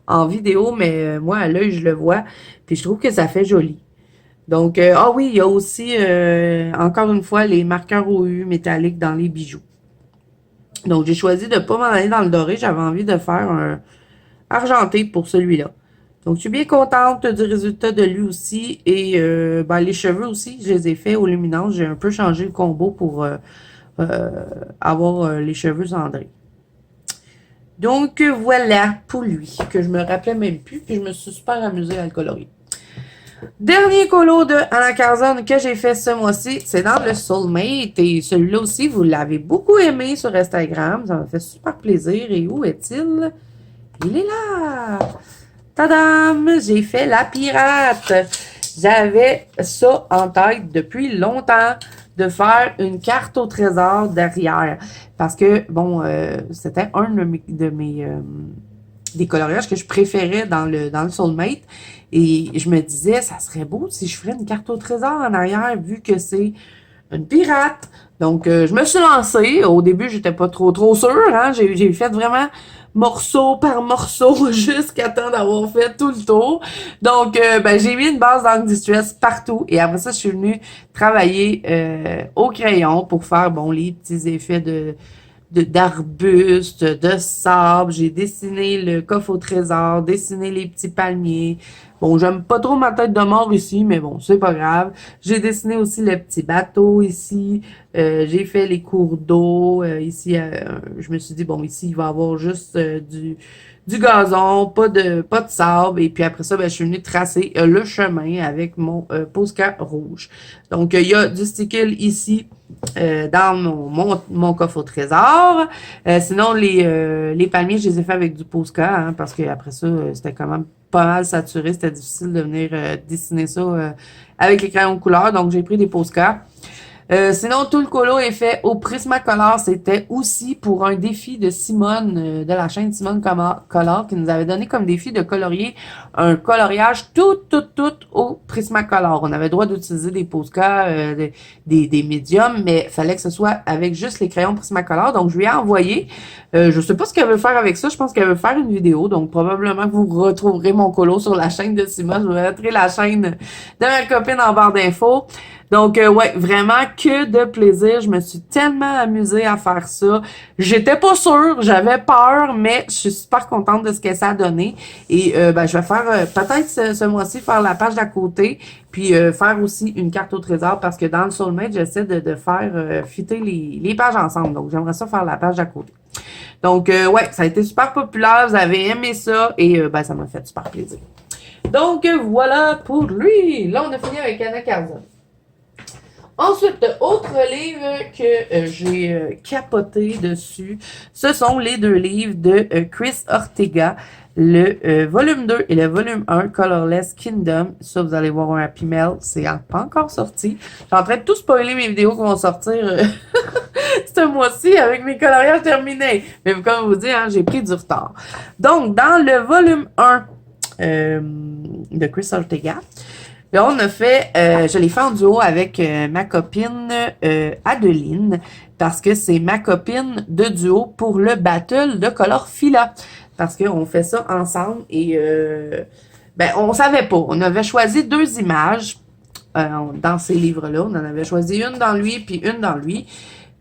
en vidéo, mais moi, à l'œil, je le vois. Puis je trouve que ça fait joli. Donc, ah oui, il y a aussi, encore une fois, les marqueurs OU métalliques dans les bijoux. Donc, j'ai choisi de ne pas m'en aller dans le doré. J'avais envie de faire un argenté pour celui-là. Donc, je suis bien contente du résultat de lui aussi. Et ben, les cheveux aussi, je les ai faits aux luminances. J'ai un peu changé le combo pour avoir les cheveux cendrés. Donc, voilà pour lui, que je me rappelais même plus. Puis, je me suis super amusée à le colorier. Dernier colo de Anna Carzone que j'ai fait ce mois-ci, c'est dans le Soulmate. Et celui-là aussi, vous l'avez beaucoup aimé sur Instagram. Ça m'a fait super plaisir. Et où est-il? Il est là! Tadam! J'ai fait la pirate. J'avais ça en tête depuis longtemps de faire une carte au trésor derrière. Parce que, bon, c'était un de mes des coloriages que je préférais dans le Soulmate. Et je me disais, ça serait beau si je ferais une carte au trésor en arrière, vu que c'est une pirate. Donc, je me suis lancée. Au début, j'étais pas trop sûre. Hein? J'ai fait vraiment morceau par morceau jusqu'à temps d'avoir fait tout le tour. Donc, ben, j'ai mis une base d'angle distress partout. Et après ça, je suis venue travailler au crayon pour faire, bon, les petits effets d'arbustes, de sable. J'ai dessiné le coffre au trésor, dessiné les petits palmiers. Bon, j'aime pas trop ma tête de mort ici, mais bon, c'est pas grave. J'ai dessiné aussi le petit bateau ici. J'ai fait les cours d'eau. Ici, je me suis dit, bon, ici, il va y avoir juste du gazon, pas de sable. Et puis après ça, ben, je suis venue tracer le chemin avec mon Posca rouge. Donc, il y a du stickle ici dans mon coffre au trésor. Sinon, les palmiers, je les ai fait avec du Posca, hein, parce que après ça, c'était quand même pas mal saturé. C'était difficile de venir dessiner ça avec les crayons de couleur. Donc, j'ai pris des Posca. Sinon, tout le colo est fait au Prismacolor. C'était aussi pour un défi de Simone, de la chaîne Simone Color, qui nous avait donné comme défi de colorier un coloriage tout au Prismacolor. On avait le droit d'utiliser des Posca, des médiums, mais il fallait que ce soit avec juste les crayons Prismacolor. Donc, je lui ai envoyé. Je sais pas ce qu'elle veut faire avec ça. Je pense qu'elle veut faire une vidéo. Donc, probablement que vous retrouverez mon colo sur la chaîne de Simone. Je vous mettrai la chaîne de ma copine en barre d'infos. Donc, ouais, vraiment que de plaisir. Je me suis tellement amusée à faire ça. J'étais pas sûre, j'avais peur, mais je suis super contente de ce que ça a donné. Et ben, je vais faire peut-être ce mois-ci faire la page d'à côté, puis faire aussi une carte au trésor parce que dans le Soulmate, j'essaie de faire fitter les pages ensemble. Donc, j'aimerais ça faire la page d'à côté. Donc, ouais, ça a été super populaire. Vous avez aimé ça et ben, ça m'a fait super plaisir. Donc, voilà pour lui. Là, on a fini avec Anna Carzone. Ensuite, autre livre que j'ai capoté dessus, ce sont les deux livres de Chris Ortega, le volume 2 et le volume 1, Colorless Kingdom. Ça, vous allez voir un Happy Mail, c'est pas encore sorti. Je suis en train de tout spoiler mes vidéos qui vont sortir ce mois-ci avec mes coloriages terminés. Mais comme je vous dis, hein, j'ai pris du retard. Donc, dans le volume 1 de Chris Ortega, là, on a fait, je l'ai fait en duo avec ma copine Adeline, parce que c'est ma copine de duo pour le battle de Color Fila. Parce qu'on fait ça ensemble et ben, on savait pas. On avait choisi deux images dans ces livres-là. On en avait choisi une dans lui puis une dans lui.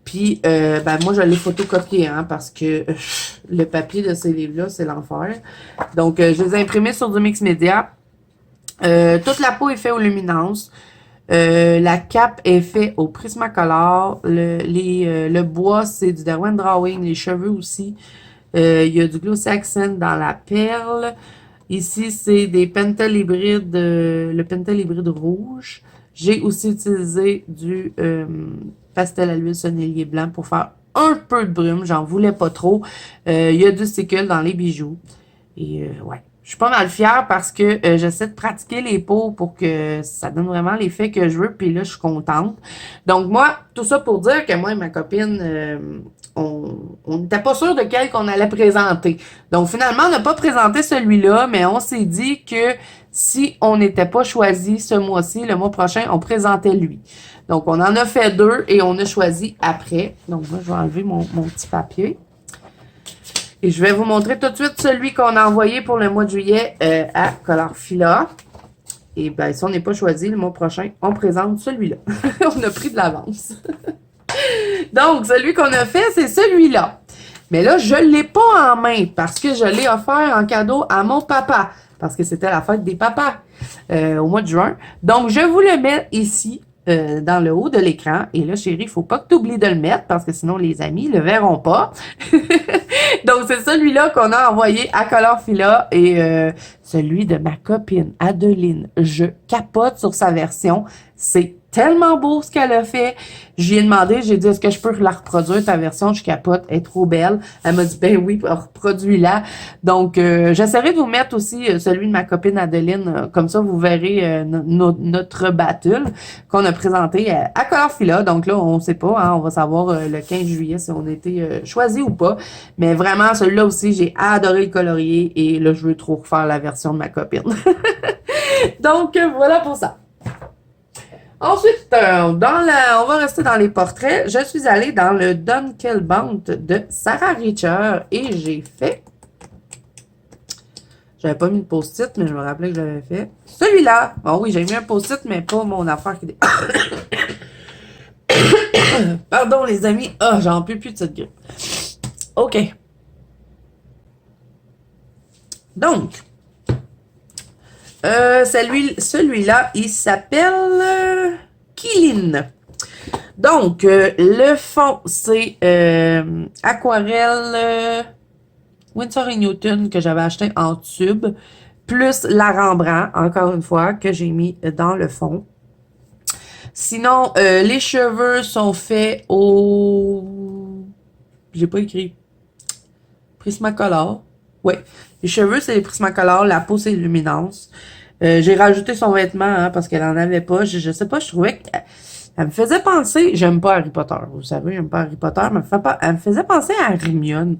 Puis, ben, moi, je l'ai photocopié, hein, parce que le papier de ces livres-là, c'est l'enfer. Donc, je les ai imprimés sur du mix média. Toute la peau est faite aux luminances. La cape est faite au Prismacolor. Le bois, c'est du Derwent Drawing. Les cheveux aussi. Il y a du Glossy Accent dans la perle. Ici, c'est des Pentel hybrides, le Pentel hybride rouge. J'ai aussi utilisé du pastel à l'huile sonnelier blanc pour faire un peu de brume, j'en voulais pas trop. Il y a du stickle dans les bijoux. Et ouais, je suis pas mal fière parce que j'essaie de pratiquer les pots pour que ça donne vraiment l'effet que je veux. Puis là, je suis contente. Donc moi, tout ça pour dire que moi et ma copine, on n'était pas sûr de quel qu'on allait présenter. Donc finalement, on n'a pas présenté celui-là, mais on s'est dit que si on n'était pas choisi ce mois-ci, le mois prochain, on présentait lui. Donc on en a fait deux et on a choisi après. Donc moi, je vais enlever mon petit papier. Et je vais vous montrer tout de suite celui qu'on a envoyé pour le mois de juillet à Colorfila. Et bien, si on n'est pas choisi, le mois prochain, on présente celui-là. On a pris de l'avance. Donc, celui qu'on a fait, c'est celui-là. Mais là, je ne l'ai pas en main parce que je l'ai offert en cadeau à mon papa. Parce que c'était la fête des papas au mois de juin. Donc, je vous le mets ici dans le haut de l'écran. Et là, chérie, il ne faut pas que tu oublies de le mettre parce que sinon, les amis ne le verront pas. Donc, c'est celui-là qu'on a envoyé à Colorfila et celui de ma copine Adeline. Je capote sur sa version. C'est tellement beau ce qu'elle a fait. J'y ai demandé, j'ai dit, est-ce que je peux la reproduire, ta version? Je capote, elle est trop belle. Elle m'a dit, ben oui, reproduis-la. Donc, j'essaierai de vous mettre aussi celui de ma copine Adeline. Comme ça, vous verrez notre battle qu'on a présenté à Colorfila. Donc là, on sait pas, hein, on va savoir le 15 juillet si on a été choisi ou pas. Mais vraiment, celui-là aussi, j'ai adoré le colorier et là, je veux trop refaire la version de ma copine. Donc, voilà pour ça. Ensuite, on va rester dans les portraits. Je suis allée dans le Dunkelband de Sarah Richer et j'ai fait... J'avais pas mis de post-it, mais je me rappelais que je l'avais fait. Celui-là. Bon oui, j'ai mis un post-it, mais pas mon affaire qui... Pardon les amis. Ah, j'en peux plus de cette grippe. OK. Donc, celui-là, il s'appelle Kilin. Donc, le fond, c'est aquarelle Winsor & Newton que j'avais acheté en tube, plus la Rembrandt, encore une fois, que j'ai mis dans le fond. Sinon, les cheveux sont faits au... J'ai pas écrit. Prismacolor. Oui. Les cheveux, c'est les Prismacolor. La peau, c'est Luminance. J'ai rajouté son vêtement hein, parce qu'elle en avait pas. Je sais pas, je trouvais qu'elle me faisait penser... J'aime pas Harry Potter. Vous savez, j'aime pas Harry Potter. Mais elle me faisait penser à Hermione.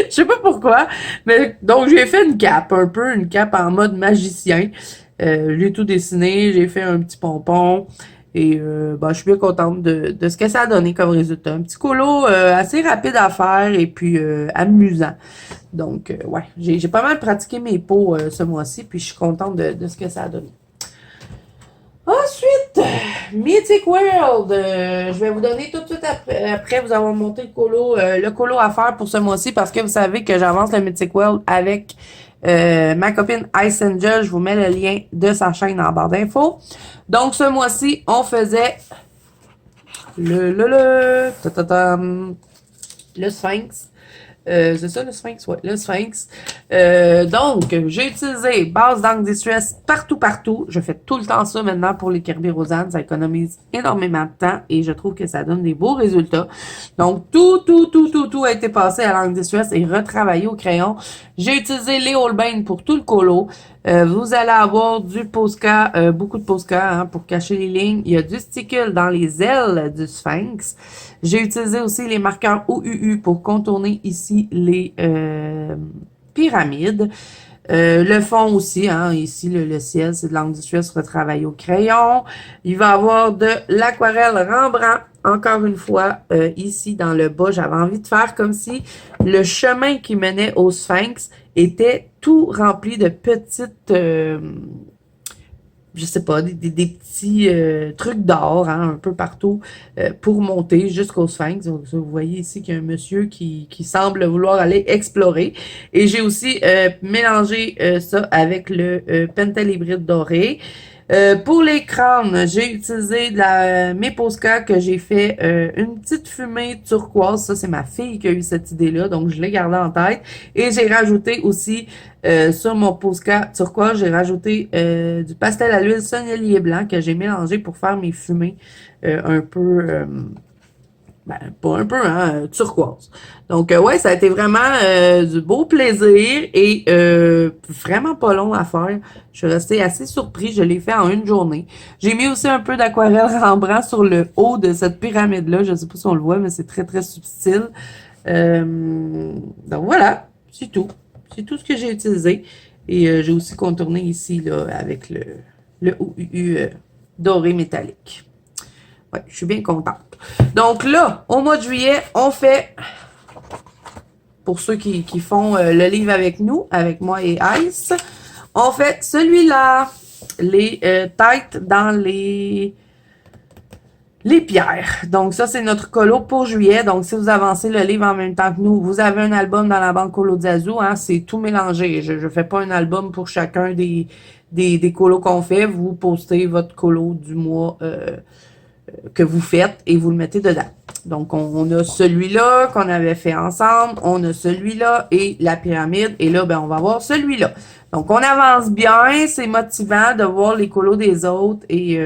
Je sais pas pourquoi. Mais donc, j'ai fait une cape. Un peu une cape en mode magicien. J'ai tout dessiné. J'ai fait un petit pompon. Et je suis bien contente de ce que ça a donné comme résultat. Un petit colo assez rapide à faire et puis amusant. Donc, ouais, j'ai pas mal pratiqué mes pots ce mois-ci, puis je suis contente de ce que ça a donné. Ensuite, Mythic World. Je vais vous donner tout de suite après vous avoir monté le colo à faire pour ce mois-ci, parce que vous savez que j'avance le Mythic World avec ma copine Ice Angel. Je vous mets le lien de sa chaîne en barre d'infos. Donc, ce mois-ci, on faisait le Sphinx. C'est ça le Sphinx? Ouais, le Sphinx. Donc, j'ai utilisé base d'angle distress partout. Je fais tout le temps ça maintenant pour les Kirby Rosanne. Ça économise énormément de temps et je trouve que ça donne des beaux résultats. Donc, tout a été passé à l'angle distress et retravaillé au crayon. J'ai utilisé les Holbein pour tout le colo. Vous allez avoir du Posca, beaucoup de Posca hein, pour cacher les lignes. Il y a du stickle dans les ailes du Sphinx. J'ai utilisé aussi les marqueurs OUU pour contourner ici les pyramides. Le fond aussi, hein, ici le ciel, c'est de l'angle distress retravaillé au crayon. Il va y avoir de l'aquarelle Rembrandt. Encore une fois, ici dans le bas, j'avais envie de faire comme si le chemin qui menait au Sphinx était tout rempli de petites... je sais pas, des petits trucs d'or, hein, un peu partout, pour monter jusqu'au Sphinx. Donc, vous voyez ici qu'il y a un monsieur qui semble vouloir aller explorer. Et j'ai aussi mélangé ça avec le Pentel hybride doré. Pour les crânes, j'ai utilisé mes Posca que j'ai fait une petite fumée turquoise. Ça, c'est ma fille qui a eu cette idée-là, donc je l'ai gardée en tête. Et j'ai rajouté aussi sur mon Posca turquoise, j'ai rajouté du pastel à l'huile sonnelier blanc que j'ai mélangé pour faire mes fumées un peu Ben, pas un peu, hein, turquoise. Donc, ouais, ça a été vraiment du beau plaisir et vraiment pas long à faire. Je suis restée assez surpris. Je l'ai fait en une journée. J'ai mis aussi un peu d'aquarelle Rembrandt sur le haut de cette pyramide-là. Je sais pas si on le voit, mais c'est très, très subtil. Donc, voilà. C'est tout. C'est tout ce que j'ai utilisé. Et j'ai aussi contourné ici, là, avec le OUU doré métallique. Ouais, je suis bien contente. Donc là, au mois de juillet, on fait, pour ceux qui font le livre avec nous, avec moi et Ice, on fait celui-là, les têtes dans les pierres. Donc ça, c'est notre colo pour juillet. Donc si vous avancez le livre en même temps que nous, vous avez un album dans la banque Colo Zazu, hein, c'est tout mélangé. Je fais pas un album pour chacun des colos qu'on fait. Vous postez votre colo du mois que vous faites et vous le mettez dedans. Donc, on a celui-là qu'on avait fait ensemble, on a celui-là et la pyramide, et là, ben, on va voir celui-là. Donc, on avance bien, c'est motivant de voir les colos des autres et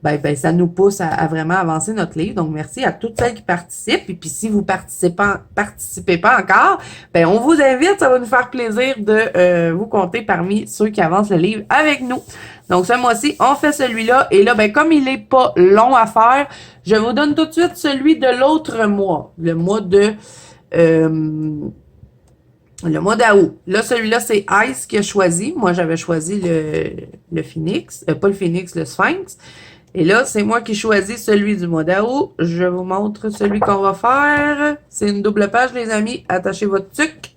ben, ça nous pousse à vraiment avancer notre livre. Donc, merci à toutes celles qui participent. Et puis, si vous participez pas encore, ben, on vous invite, ça va nous faire plaisir de vous compter parmi ceux qui avancent le livre avec nous. Donc, ce mois-ci, on fait celui-là. Et là, ben, comme il est pas long à faire, je vous donne tout de suite celui de l'autre mois. Le mois d'août. Là, celui-là, c'est Ice qui a choisi. Moi, j'avais choisi le Phoenix. Pas le Phoenix, le Sphinx. Et là, c'est moi qui choisis celui du mois d'août. Je vous montre celui qu'on va faire. C'est une double page, les amis. Attachez votre tuque.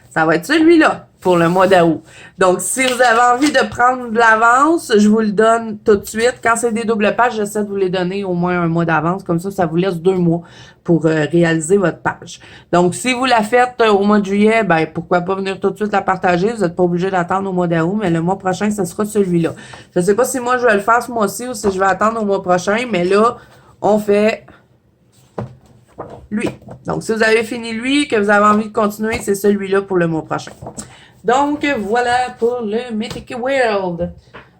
Ça va être celui-là pour le mois d'août. Donc, si vous avez envie de prendre de l'avance, je vous le donne tout de suite. Quand c'est des doubles pages, j'essaie de vous les donner au moins un mois d'avance. Comme ça vous laisse 2 mois pour réaliser votre page. Donc, si vous la faites au mois de juillet, ben pourquoi pas venir tout de suite la partager. Vous n'êtes pas obligé d'attendre au mois d'août, mais le mois prochain, ce sera celui-là. Je ne sais pas si moi, je vais le faire ce mois-ci ou si je vais attendre au mois prochain, mais là, on fait lui. Donc, si vous avez fini lui, que vous avez envie de continuer, c'est celui-là pour le mois prochain. Donc, voilà pour le Mythic World.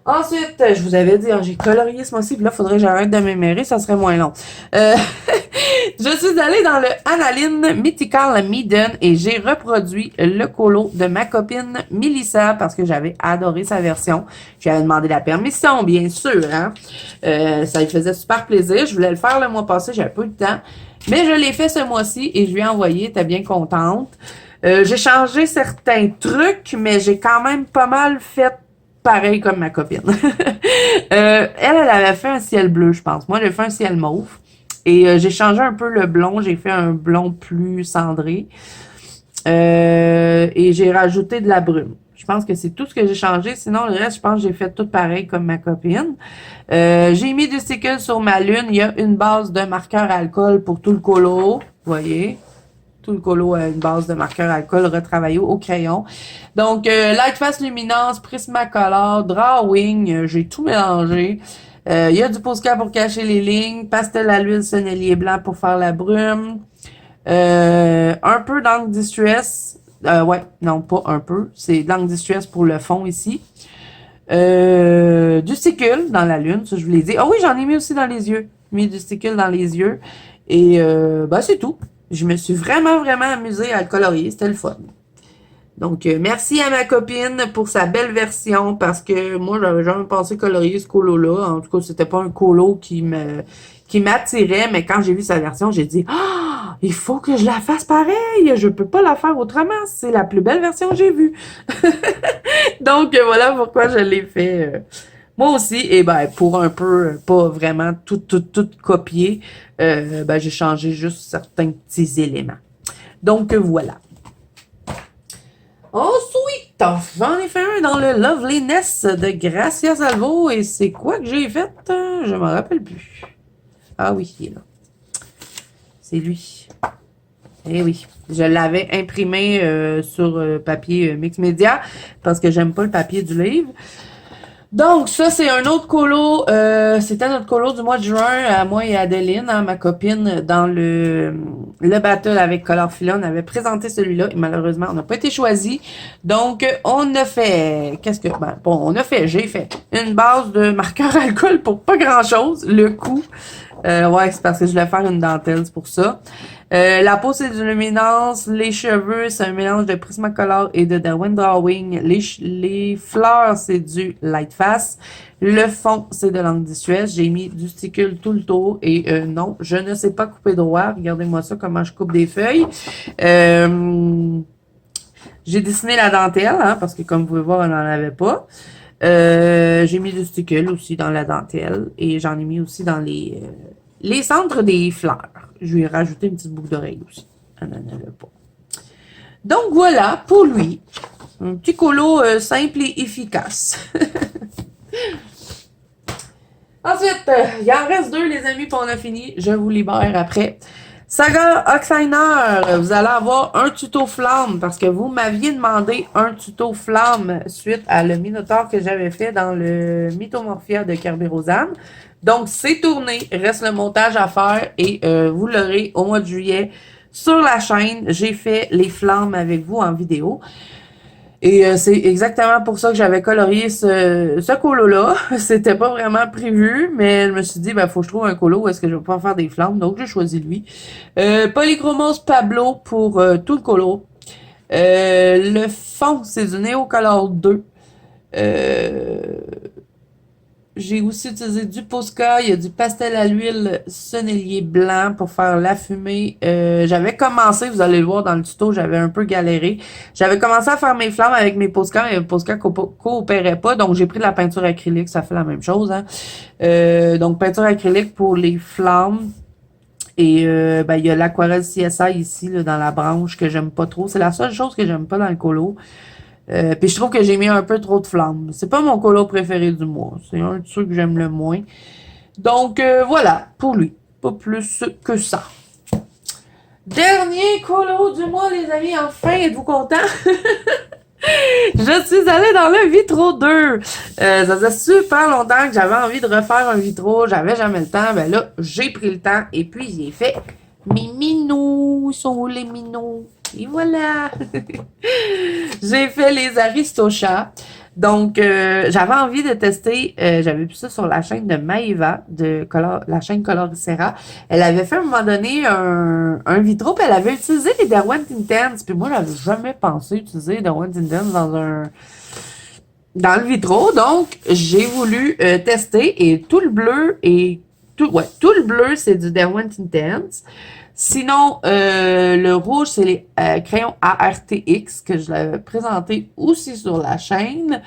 Ensuite, je vous avais dit, j'ai colorié ce mois-ci, puis là, il faudrait que j'arrête de m'émérer, ça serait moins long. Je suis allée dans le Analine Mythical Maiden et j'ai reproduit le colo de ma copine Melissa parce que j'avais adoré sa version. J'avais demandé la permission, bien sûr, hein. Ça lui faisait super plaisir. Je voulais le faire le mois passé, j'avais pas eu le temps. Mais je l'ai fait ce mois-ci et je lui ai envoyé, elle était bien contente. J'ai changé certains trucs, mais j'ai quand même pas mal fait pareil comme ma copine. Elle avait fait un ciel bleu, je pense. Moi, j'ai fait un ciel mauve. Et j'ai changé un peu le blond. J'ai fait un blond plus cendré. Et j'ai rajouté de la brume. Je pense que c'est tout ce que j'ai changé. Sinon, le reste, je pense que j'ai fait tout pareil comme ma copine. J'ai mis du sticker sur ma lune. Il y a une base de marqueur alcool pour tout le colo. Vous voyez? Tout le colo a une base de marqueur alcool retravaillé au crayon. Donc, Lightfast Luminance, Prismacolor, Drawing, j'ai tout mélangé. Il y a du Posca pour cacher les lignes, pastel à l'huile sonnelier blanc pour faire la brume. Un peu d'encre Distress. Ouais, non, pas un peu. C'est de l'encre Distress pour le fond ici. Du sticule dans la lune, ça je vous l'ai dit. Ah oui, j'en ai mis aussi dans les yeux. J'ai mis du sticule dans les yeux. Et ben c'est tout. Je me suis vraiment, vraiment amusée à le colorier. C'était le fun. Donc, merci à ma copine pour sa belle version parce que moi, j'avais jamais pensé colorier ce colo-là. En tout cas, c'était pas un colo qui m'attirait, mais quand j'ai vu sa version, j'ai dit, ah, il faut que je la fasse pareil. Je peux pas la faire autrement. C'est la plus belle version que j'ai vue. Donc, voilà pourquoi je l'ai fait. Moi aussi, et ben pour un peu, pas vraiment tout copier, ben j'ai changé juste certains petits éléments. Donc voilà. Ensuite, j'en ai fait un dans le Loveliness de Gracia Salvo, et c'est quoi que j'ai fait? Je me rappelle plus. Ah oui, il est là. C'est lui. Eh oui, je l'avais imprimé sur papier mix média parce que j'aime pas le papier du livre. Donc, ça, c'est un autre colo. C'était notre colo du mois de juin à moi et Adeline, hein, ma copine, dans le battle avec Colorfila. On avait présenté celui-là et malheureusement, on n'a pas été choisi. Donc, on a fait... j'ai fait une base de marqueur alcool pour pas grand-chose. Le coût Ouais, c'est parce que je voulais faire une dentelle, c'est pour ça. La peau, c'est du luminance. Les cheveux, c'est un mélange de Prismacolor et de Derwent Drawing. Les fleurs, c'est du Lightfast. Le fond, c'est de l'encre dissuède. J'ai mis du sticule tout le tour. Et non, je ne sais pas couper droit. Regardez-moi ça, comment je coupe des feuilles. J'ai dessiné la dentelle, hein, parce que comme vous pouvez voir, on n'en avait pas. J'ai mis du sticule aussi dans la dentelle. Et j'en ai mis aussi dans les centres des fleurs. Je lui ai rajouté une petite boucle d'oreille aussi. Elle n'en avait pas. Donc voilà, pour lui, un petit colo simple et efficace. Ensuite, il en reste 2, les amis, puis on a fini. Je vous libère après. Saga Oxiner, vous allez avoir un tuto flamme parce que vous m'aviez demandé un tuto flamme suite à le Minotaur que j'avais fait dans le Mythomorphia de Kerberosan. Donc, c'est tourné, reste le montage à faire et vous l'aurez au mois de juillet sur la chaîne. J'ai fait les flammes avec vous en vidéo. Et c'est exactement pour ça que j'avais colorié ce colo-là. C'était pas vraiment prévu, mais je me suis dit, ben, faut que je trouve un colo où est-ce que je vais pouvoir faire des flammes. Donc, j'ai choisi lui. Polychromos Pablo pour tout le colo. Le fond, c'est du Neocolor 2. J'ai aussi utilisé du Posca, il y a du pastel à l'huile sonnelier blanc pour faire la fumée. J'avais commencé, vous allez le voir dans le tuto, j'avais un peu galéré. J'avais commencé à faire mes flammes avec mes Posca et Posca coopérait pas, donc j'ai pris de la peinture acrylique, ça fait la même chose. Hein. Donc peinture acrylique pour les flammes. Et ben, il y a l'aquarelle CSI ici là, dans la branche que j'aime pas trop. C'est la seule chose que j'aime pas dans le colo. Puis je trouve que j'ai mis un peu trop de flammes. C'est pas mon colo préféré du mois. C'est un de ceux que j'aime le moins. Donc voilà, pour lui. Pas plus que ça. Dernier colo du mois, les amis. Enfin, êtes-vous contents? Je suis allée dans le Vitro 2. Ça faisait super longtemps que j'avais envie de refaire un vitro. J'avais jamais le temps. Ben là, j'ai pris le temps. Et puis, j'ai fait mes minous. Ils sont où les minous? Et voilà! J'ai fait les Aristochats. Donc, j'avais envie de tester, j'avais vu ça sur la chaîne de Maeva, la chaîne Coloricera. Elle avait fait à un moment donné un vitro, puis elle avait utilisé les Derwent Intense. Puis moi, j'avais jamais pensé utiliser les Derwent Intense dans le vitro. Donc, j'ai voulu tester et tout le bleu tout le bleu, c'est du Derwent Intense. Sinon, le rouge, c'est les crayons ARTX que je l'avais présenté aussi sur la chaîne.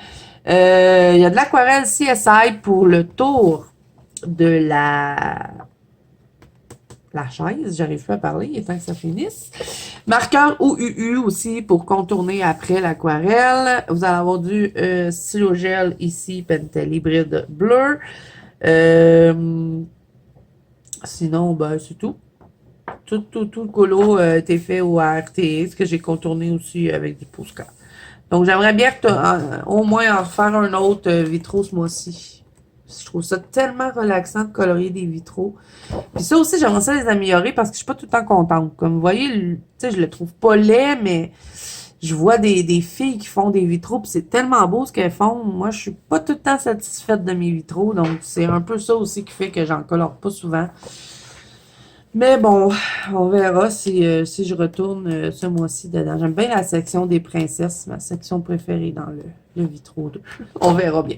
Il y a de l'aquarelle CSI pour le tour de la chaise. J'arrive plus à parler, il est temps que ça finisse. Marqueur OUU aussi pour contourner après l'aquarelle. Vous allez avoir du stylogel ici, Pentel hybride bleu. Sinon, ben, c'est tout. Tout le colo était fait au ARTX que j'ai contourné aussi avec du Posca. Donc, j'aimerais bien au moins en faire un autre vitro ce mois-ci. Je trouve ça tellement relaxant de colorier des vitraux. Puis ça aussi, j'aimerais ça les améliorer parce que je suis pas tout le temps contente. Comme vous voyez, tu sais, je le trouve pas laid, mais je vois des filles qui font des vitraux, puis c'est tellement beau ce qu'elles font. Moi, je suis pas tout le temps satisfaite de mes vitraux, donc c'est un peu ça aussi qui fait que j'en colore pas souvent. Mais bon, on verra si je retourne ce mois-ci dedans. J'aime bien la section des princesses, ma section préférée dans le Vitro 2. On verra bien.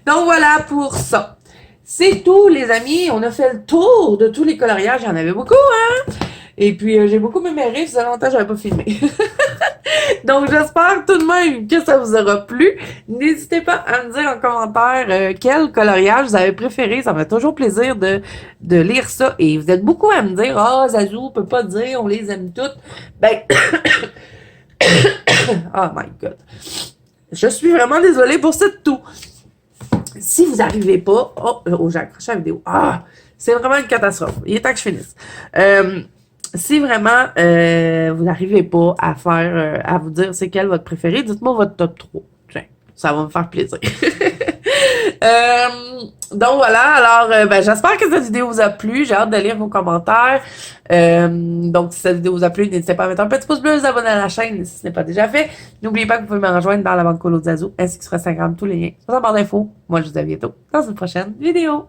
Donc voilà pour ça. C'est tout, les amis. On a fait le tour de tous les coloriages. Il y en avait beaucoup, hein? Et puis, j'ai beaucoup mémoré. Ça faisait longtemps que j'avais pas filmé. Donc, j'espère tout de même que ça vous aura plu. N'hésitez pas à me dire en commentaire quel coloriage vous avez préféré. Ça me fait toujours plaisir de lire ça. Et vous êtes beaucoup à me dire, ah, Zazou, peut pas dire, on les aime toutes. Ben, oh my God. Je suis vraiment désolée pour cette toux. Si vous n'arrivez pas, j'ai accroché la vidéo. Ah, c'est vraiment une catastrophe. Il est temps que je finisse. Si vraiment vous n'arrivez pas à faire, à vous dire c'est quel votre préféré, dites-moi votre top 3. Tiens, ça va me faire plaisir. Donc voilà, alors ben, j'espère que cette vidéo vous a plu. J'ai hâte de lire vos commentaires. Donc si cette vidéo vous a plu, n'hésitez pas à mettre un petit pouce bleu, vous abonner à la chaîne si ce n'est pas déjà fait. N'oubliez pas que vous pouvez me rejoindre dans la banque Colo de Zazou ainsi que sur Instagram, tous les liens sont en barre d'infos. Moi je vous dis à bientôt dans une prochaine vidéo.